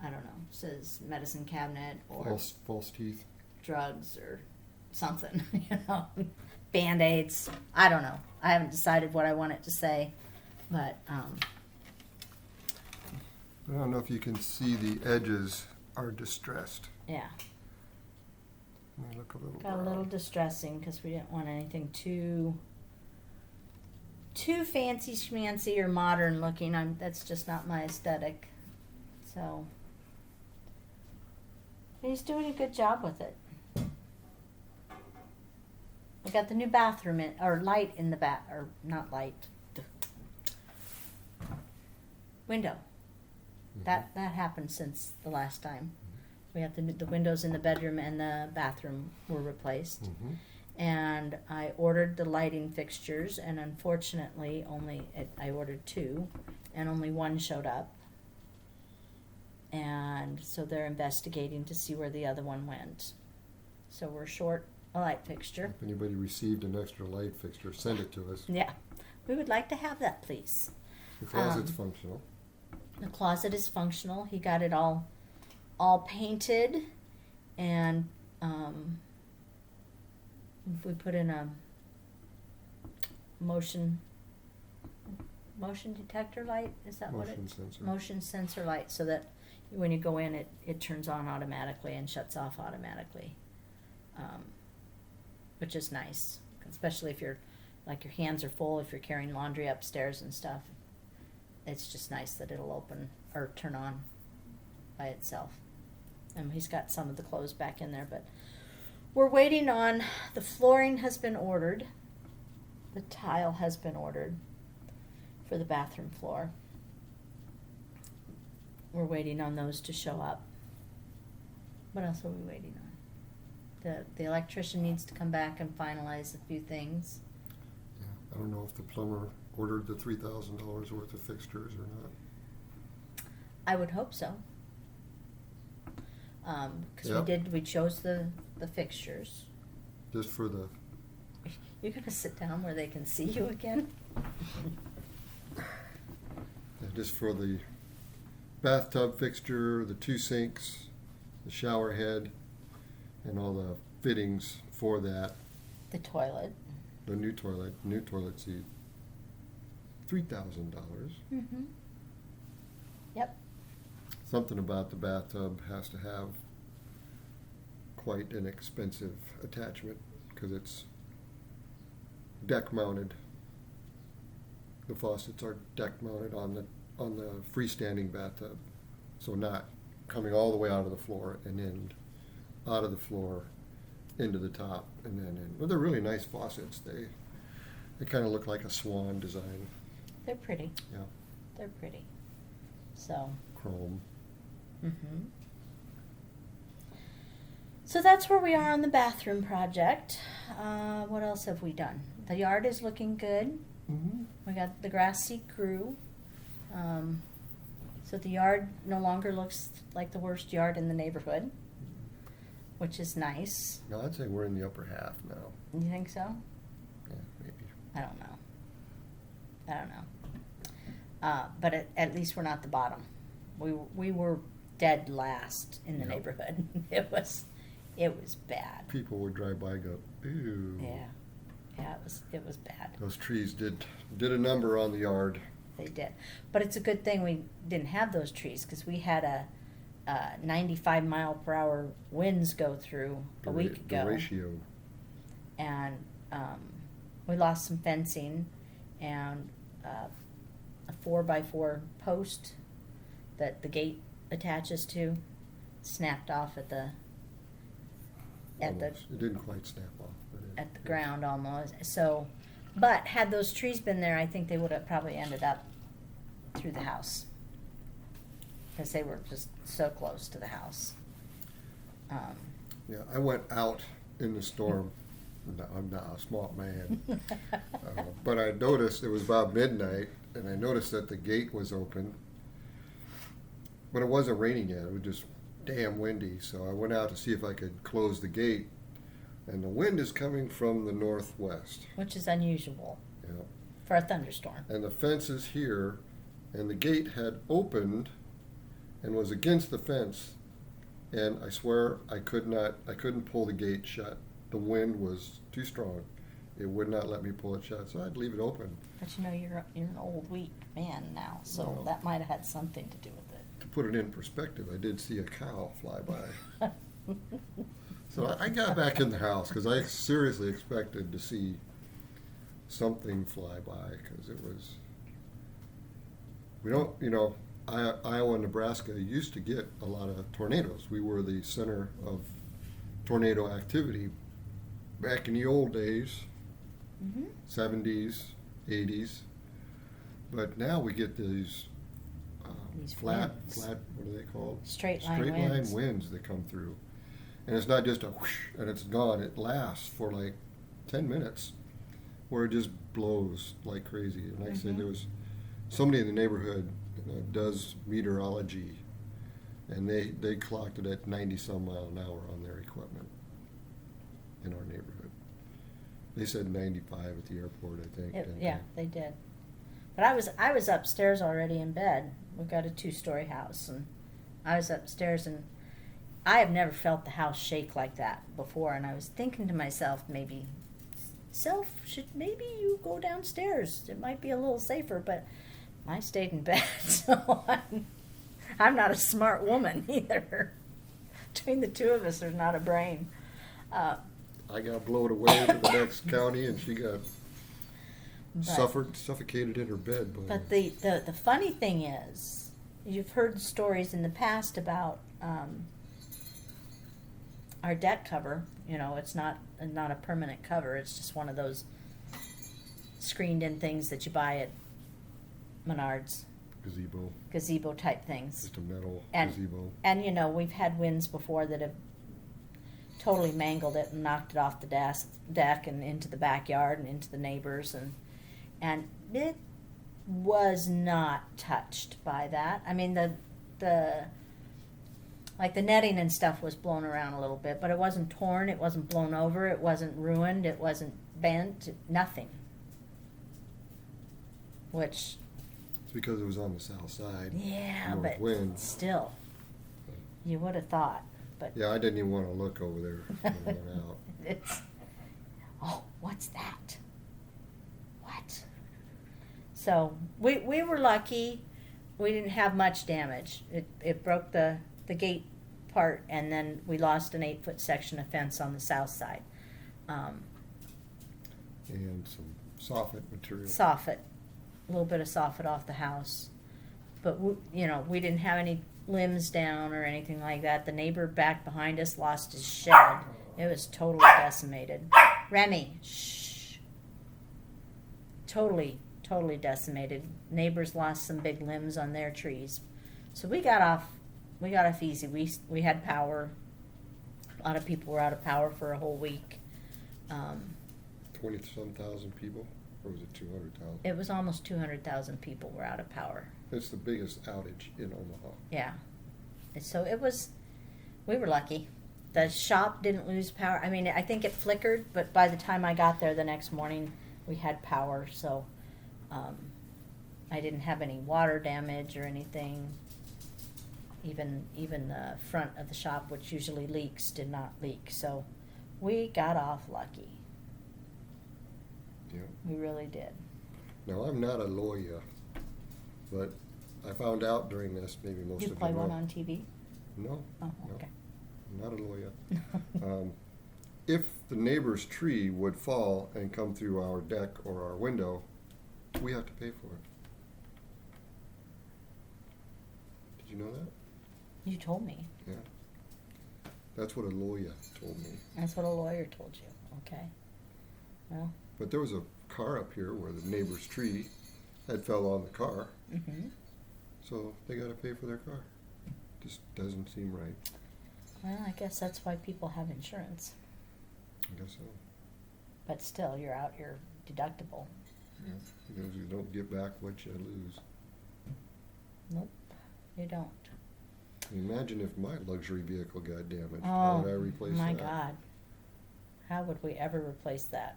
I don't know, says medicine cabinet or False teeth. drugs or something, you know, Band-Aids. I don't know. I haven't decided what I want it to say, but I don't know if you can see the edges are distressed. yeah, They look a little got a brown. little distressing because we didn't want anything too fancy schmancy or modern looking. That's just not my aesthetic. So he's doing a good job with it. We got the new bathroom or light in the or not light, window. That happened since the last time. We had the windows in the bedroom and the bathroom were replaced. Mhm. And I ordered the lighting fixtures, and unfortunately, I ordered 2, and only 1 showed up. And so they're investigating to see where the other one went. So we're short a light fixture. If anybody received an extra light fixture, send it to us. Yeah, we would like to have that, please. The closet's functional. The closet is functional. He got it all painted, and we put in a motion detector light. Is that what Motion it's? sensor. Motion sensor light, so that when you go in, it turns on automatically and shuts off automatically, which is nice, especially if your hands are full, if you're carrying laundry upstairs and stuff. It's just nice that it'll open or turn on by itself. And he's got some of the clothes back in there, but we're waiting on, the flooring has been ordered. The tile has been ordered for the bathroom floor. We're waiting on those to show up. What else are we waiting on? The electrician needs to come back and finalize a few things. Yeah. I don't know if the plumber ordered the $3,000 worth of fixtures or not. I would hope so. Because Yep. we chose the fixtures. Just for the, You're gonna sit down where they can see you again? just for the bathtub fixture, the 2 sinks, the shower head, and all the fittings for that. The toilet. The new toilet seat, $3,000. Mm-hmm. Yep. Something about the bathtub has to have quite an expensive attachment because it's deck mounted. The faucets are deck mounted on the freestanding bathtub, so not coming all the way out of the floor and then out of the floor into the top and then in. Well, they're really nice faucets. They kind of look like a swan design. They're pretty. Yeah, They're pretty. So. chrome. Mm-hmm. So that's where we are on the bathroom project. What else have we done? The yard is looking good. Mm-hmm. We got the grass seed grew. So the yard no longer looks like the worst yard in the neighborhood, which is nice. No, I'd say we're in the upper half now. You think so? Yeah, maybe. I don't know. But at least we're not the bottom. We were dead last in the Yep. neighborhood. It was bad. People would drive by and go, ooh. Yeah, it was bad. Those trees did a number on the yard. They did. But it's a good thing we didn't have those trees because we had a 95-mile-per-hour winds go through a week ago. The ratio. And we lost some fencing and a 4x4 post that the gate attaches to snapped off at the Almost. It didn't quite snap off. But at the ground almost. So, but had those trees been there, I think they would have probably ended up through the house because they were just so close to the house. Yeah, I went out in the storm No, I'm not a smart man. But I noticed it was about midnight, and I noticed that the gate was open. But it wasn't raining yet. It was just damn windy. So I went out to see if I could close the gate. And the wind is coming from the northwest. Which is unusual Yeah. for a thunderstorm. And the fence is here, and the gate had opened and was against the fence. And I swear I couldn't pull the gate shut. The wind was too strong. It would not let me pull it shut, so I'd leave it open. But you know, you're an old, weak man now, so Well, that might have had something to do with it. To put it in perspective, I did see a cow fly by. So I got back in the house because I seriously expected to see something fly by because it was. We don't, Iowa and Nebraska used to get a lot of tornadoes. We were the center of tornado activity back in the old days, 70s, 80s. But now we get these flat, what are they called? Straight line winds that come through. And it's not just a whoosh and it's gone. It lasts for like 10 minutes where it just blows like crazy. And like I said, there was somebody in the neighborhood does meteorology, and they clocked it at 90 some mile an hour on their equipment in our neighborhood. They said 95 at the airport, I think. Yeah, they did. But I was upstairs already in bed. We've got a 2-story house, and I was upstairs, and I have never felt the house shake like that before. And I was thinking to myself, maybe you go downstairs. It might be a little safer, but I stayed in bed, so I'm not a smart woman either. Between the two of us, there's not a brain. I got blown away to the next county, and she got suffocated in her bed. But the funny thing is, you've heard stories in the past about our deck cover. It's not a permanent cover. It's just one of those screened-in things that you buy at Menards. Gazebo type things. Just a metal gazebo. And we've had winds before that have totally mangled it and knocked it off the deck and into the backyard and into the neighbors, and it was not touched by that. I mean, the netting and stuff was blown around a little bit, but it wasn't torn, it wasn't blown over, it wasn't ruined, it wasn't bent, nothing. Which... It's because it was on the south side. Yeah, but wind. Still, you would have thought. But yeah, I didn't even want to look over there when I went out. What's that? What? So we were lucky. We didn't have much damage. It broke the gate part, and then we lost an 8-foot section of fence on the south side. And some soffit material. Soffit. A little bit of soffit off the house. But, we didn't have any limbs down or anything like that. The neighbor back behind us lost his shed. It was totally decimated. Remy, shh. Totally decimated. Neighbors lost some big limbs on their trees. So we got off easy. We had power. A lot of people were out of power for a whole week. 20-some thousand people, or was it 200,000? It was almost 200,000 people were out of power. It's the biggest outage in Omaha. Yeah. So we were lucky. The shop didn't lose power. I mean, I think it flickered, but by the time I got there the next morning, we had power. So I didn't have any water damage or anything. Even the front of the shop, which usually leaks, did not leak. So we got off lucky. Yeah. We really did. Now, I'm not a lawyer, but I found out during this, maybe most of you You play know. one on TV? No. Oh, no. okay. I'm not a lawyer. If the neighbor's tree would fall and come through our deck or our window, we have to pay for it. Did you know that? You told me. Yeah. That's what a lawyer told me. That's what a lawyer told you. Okay. Well. But there was a car up here where the neighbor's tree had fell on the car. Mm-hmm. So they got to pay for their car. Just doesn't seem right. Well, I guess that's why people have insurance. I guess so. But still, you're out your deductible. Yeah. Because you don't get back what you lose. Nope, you don't. Imagine if my luxury vehicle got damaged. How would I replace that? My God. How would we ever replace that?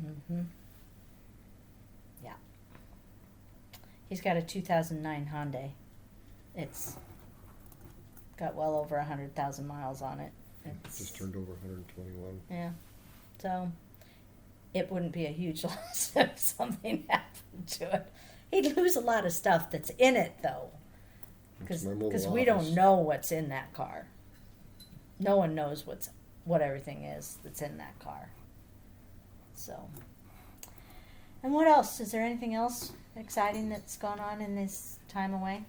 Mm-hmm. Yeah. He's got a 2009 Hyundai. It's got well over 100,000 miles on it. It's Just turned over 121. Yeah. So it wouldn't be a huge loss if something happened to it. He'd lose a lot of stuff that's in it, though. It's my mobile Because we office. don't know what's in that car. No one knows what everything is that's in that car. So. And what else? Is there anything else exciting that's gone on in this time away?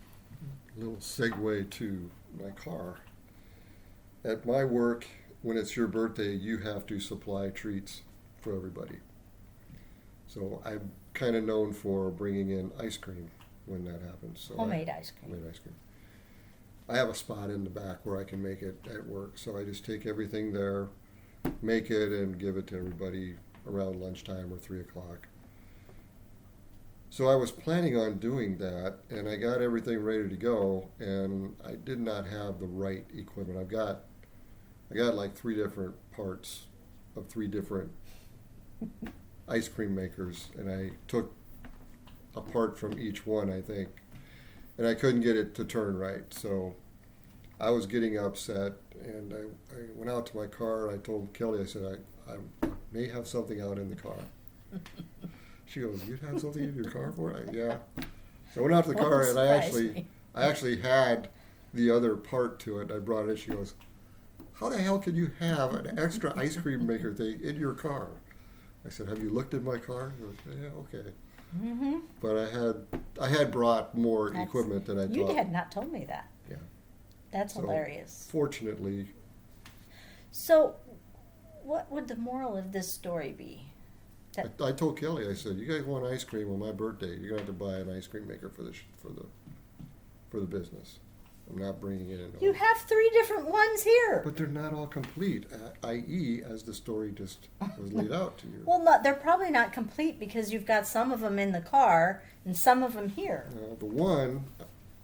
A little segue to my car. At my work, when it's your birthday, you have to supply treats for everybody. So I'm kind of known for bringing in ice cream when that happens. So Homemade ice cream. Homemade ice cream. I have a spot in the back where I can make it at work. So I just take everything there, make it, and give it to everybody around lunchtime or 3 o'clock. So I was planning on doing that, and I got everything ready to go, and I did not have the right equipment. I got like 3 different parts of 3 different ice cream makers, and I took a part from each one, I think, and I couldn't get it to turn right. So I was getting upset, and I went out to my car. I told Kelly, I said, I may have something out in the car. She goes, "You have something in your car for it?" Yeah. So I went out to the car, and I actually had the other part to it. I brought it in. She goes, "How the hell can you have an extra ice cream maker thing in your car?" I said, "Have you looked in my car?" She goes, "Yeah, okay." Mm-hmm. But I had brought more equipment than I thought. You had not told me that. Yeah. That's So, hilarious. Fortunately, So, what would the moral of this story be? I told Kelly, I said, "You guys want ice cream on my birthday? You're gonna have to buy an ice cream maker for the business. I'm not bringing it in." You have 3 different ones here. But they're not all complete, i.e., as the story just was laid out to you. Well, no, they're probably not complete because you've got some of them in the car and some of them here. The one,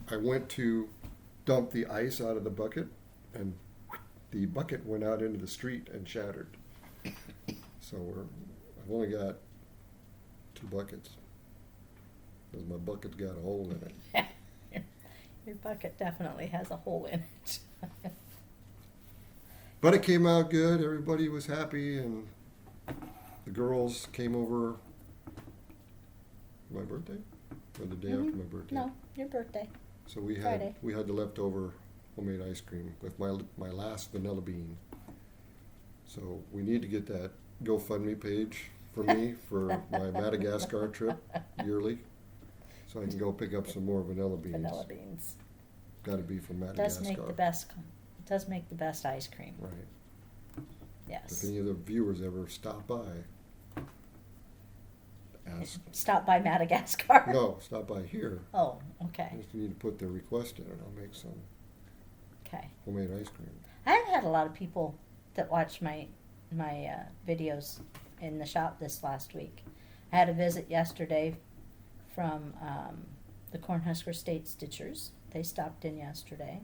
I went to dump the ice out of the bucket, and the bucket went out into the street and shattered. So I've only got 2 buckets, because my bucket's got a hole in it. Your bucket definitely has a hole in it. But it came out good. Everybody was happy, and the girls came over my birthday, or the day after my birthday. No, your birthday. So we Friday. had the leftover homemade ice cream with my last vanilla bean. So we need to get that GoFundMe page for me for my Madagascar trip yearly, so I can go pick up some more vanilla beans. Vanilla beans. Got to be from It does Madagascar. it does make the best ice cream. Right. Yes. If any of the viewers ever stop by, ask. Stop by Madagascar. No, stop by here. Oh, okay. Just need to put their request in, and I'll make some Okay. homemade ice cream. I've had a lot of people that watch my videos in the shop this last week. I had a visit yesterday from the Cornhusker State Stitchers. They stopped in yesterday.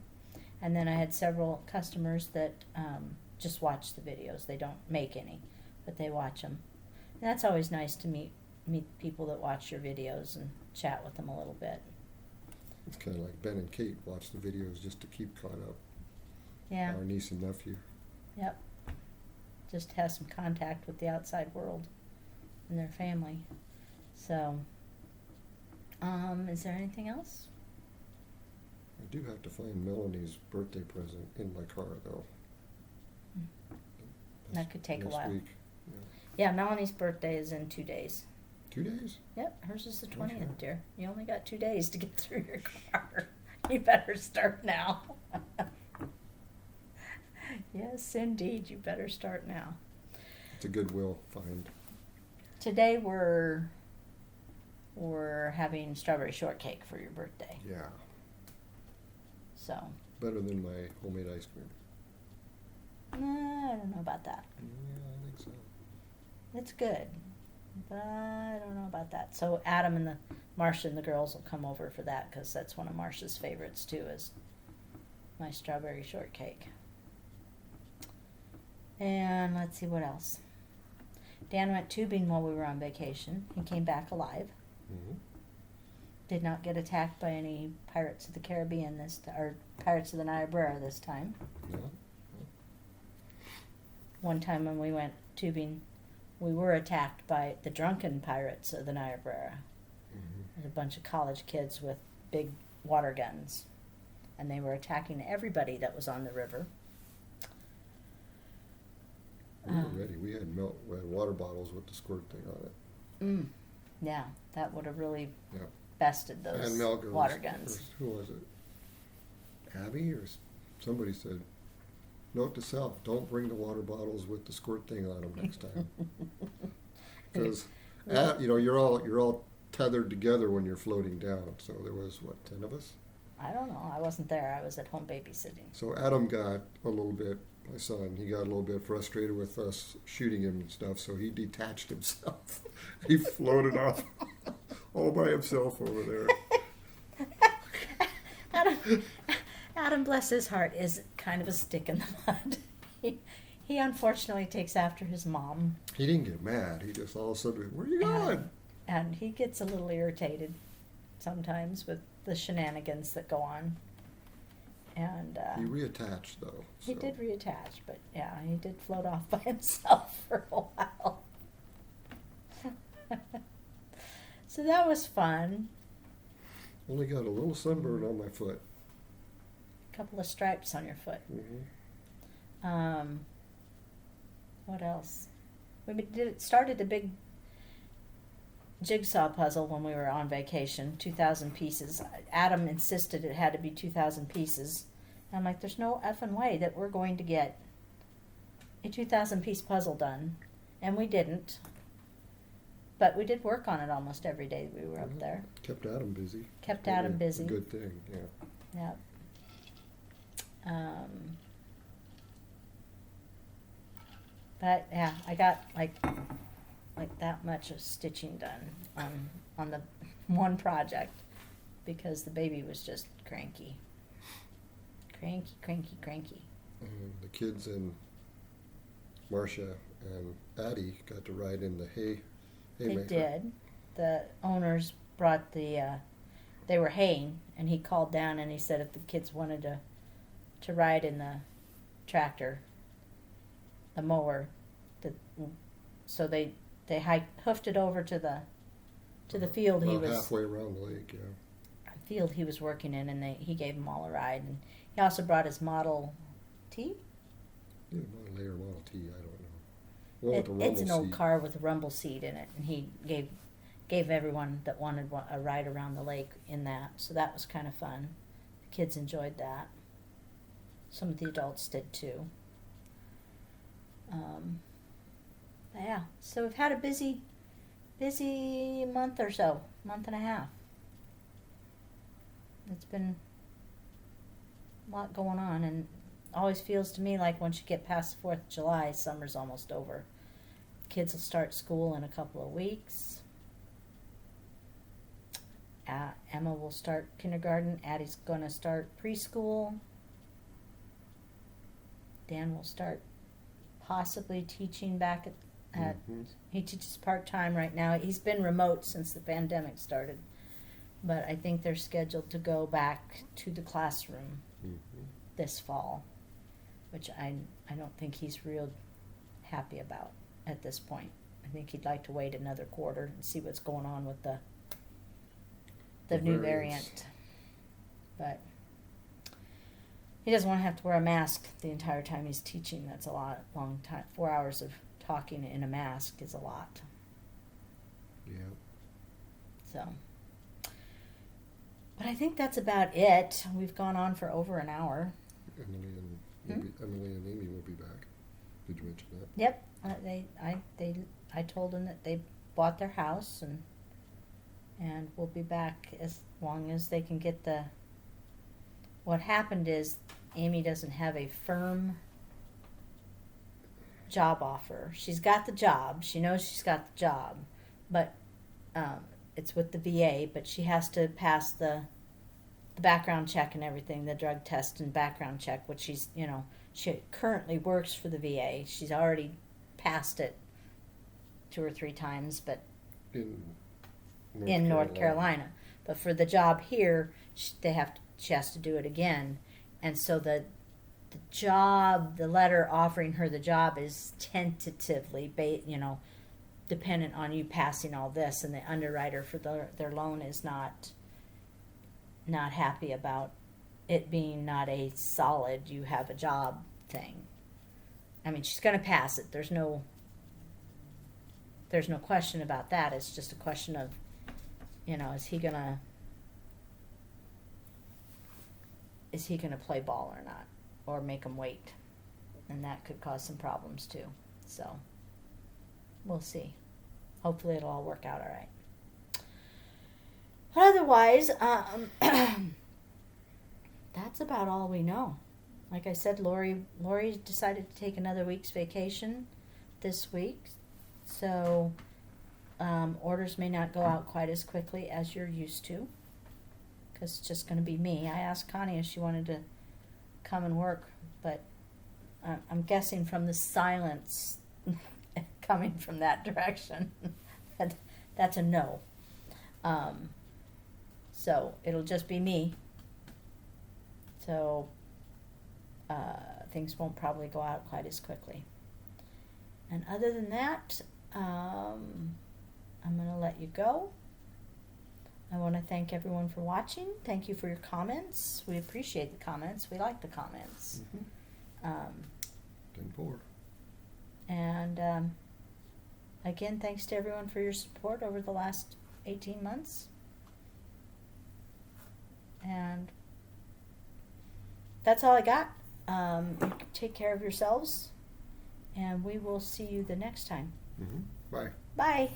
And then I had several customers that just watch the videos. They don't make any, but they watch them. And that's always nice to meet people that watch your videos and chat with them a little bit. It's kind of like Ben and Kate watch the videos just to keep caught up. Yeah. Our niece and nephew. Yep. Just have some contact with the outside world and their family. So, is there anything else? I do have to find Melanie's birthday present in my car, though. That could take a next while. Week. Yeah, Melanie's birthday is in 2 days. 2 days? Yep, hers is the 20th, Okay. dear. You only got 2 days to get through your car. You better start now. Yes, indeed, you better start now. It's a Goodwill find. Today we're having strawberry shortcake for your birthday. Yeah. So, Better than my homemade ice cream. I don't know about that. Yeah, I think so. It's good, but I don't know about that. So Adam and Marcia and the girls will come over for that because that's one of Marcia's favorites too, is my strawberry shortcake. And let's see what else. Dan went tubing while we were on vacation. He came back alive. Mm-hmm. Did not get attacked by any Pirates of the Caribbean or Pirates of the Niobrara this time. No. One time when we went tubing, we were attacked by the drunken Pirates of the Niobrara. Mm-hmm. There's a bunch of college kids with big water guns, and they were attacking everybody that was on the river. We were ready. We had water bottles with the squirt thing on it. Yeah, that would have really Yeah. bested those And Mel goes, water guns. Who was it? Abby or somebody said, note to self, don't bring the water bottles with the squirt thing on them next time. Because you're all tethered together when you're floating down. So there was 10 of us? I don't know. I wasn't there. I was at home babysitting. So Adam got a little bit, my son, he got a little bit frustrated with us shooting him and stuff, so he detached himself. He floated off all by himself over there. Adam, bless his heart, is kind of a stick in the mud. He unfortunately takes after his mom. He didn't get mad. He just all of a sudden, where are you going? And he gets a little irritated sometimes with the shenanigans that go on. And He reattached, though. he so. did reattach, but yeah, he did float off by himself for a while. So that was fun. Only got a little sunburn on my foot. A couple of stripes on your foot. Mm-hmm. What else? Started a big jigsaw puzzle when we were on vacation, 2,000 pieces. Adam insisted it had to be 2,000 pieces. And I'm like, there's no effing way that we're going to get a 2,000 piece puzzle done. And we didn't. But we did work on it almost every day we were up there. Kept Adam busy. Kept Adam busy. A good thing, yeah. Yeah. But yeah, I got like that much of stitching done on the one project because the baby was just cranky. Cranky. The kids and Marcia and Addie got to ride in the haymaker. They did. The owners brought they were haying, and he called down and he said if the kids wanted to ride in the tractor, the mower, so they hoofed it over to the field he was halfway around the lake, yeah. Field he was working in, and he gave them all a ride, and he also brought his Model T. Yeah, Model T, I don't know. One with the rumble It's an old seat. car with a rumble seat in it, and he gave everyone that wanted a ride around the lake in that. So that was kind of fun. The kids enjoyed that. Some of the adults did too. Yeah, so we've had a busy month or so, month and a half. It's been a lot going on, and always feels to me like once you get past the 4th of July, summer's almost over. Kids will start school in a couple of weeks. Emma will start kindergarten. Addie's going to start preschool. Dan will start possibly teaching back at he teaches part-time right now. He's been remote since the pandemic started, but I think they're scheduled to go back to the classroom this fall, which I don't think he's real happy about at this point. I think he'd like to wait another quarter and see what's going on with the new variant. But he doesn't want to have to wear a mask the entire time he's teaching. That's a long time. 4 hours of talking in a mask is a lot. Yeah. So, but I think that's about it. We've gone on for over an hour. Emily and Amy will be back. Did you mention that? Yep. I told them that they bought their house and we'll be back as long as they can get what happened is Amy doesn't have a firm job offer. She's got the job. She knows she's got the job, but it's with the VA. But she has to pass the background check and everything, the drug test and background check. Which she's, she currently works for the VA. She's already passed it 2 or 3 times, but in North Carolina. But for the job here, she has to do it again, and so the job, the letter offering her the job is tentatively, dependent on you passing all this, and the underwriter for their loan is not happy about it being not a solid you have a job thing. I mean, she's going to pass it. There's no question about that. It's just a question of, is he gonna play ball or not, or make him wait, and that could cause some problems too. So we'll see. Hopefully it'll all work out all right. But otherwise, that's about all we know. Like I said, Lori decided to take another week's vacation this week, so orders may not go out quite as quickly as you're used to, because it's just going to be me. I asked Connie if she wanted to come and work, but I'm guessing from the silence coming from that direction that's a no. So it'll just be me. So things won't probably go out quite as quickly. And other than that, I'm going to let you go. I want to thank everyone for watching. Thank you for your comments. We appreciate the comments. We like the comments. 10-4. And again, thanks to everyone for your support over the last 18 months. And that's all I got. You take care of yourselves, and we will see you the next time. Bye. Bye.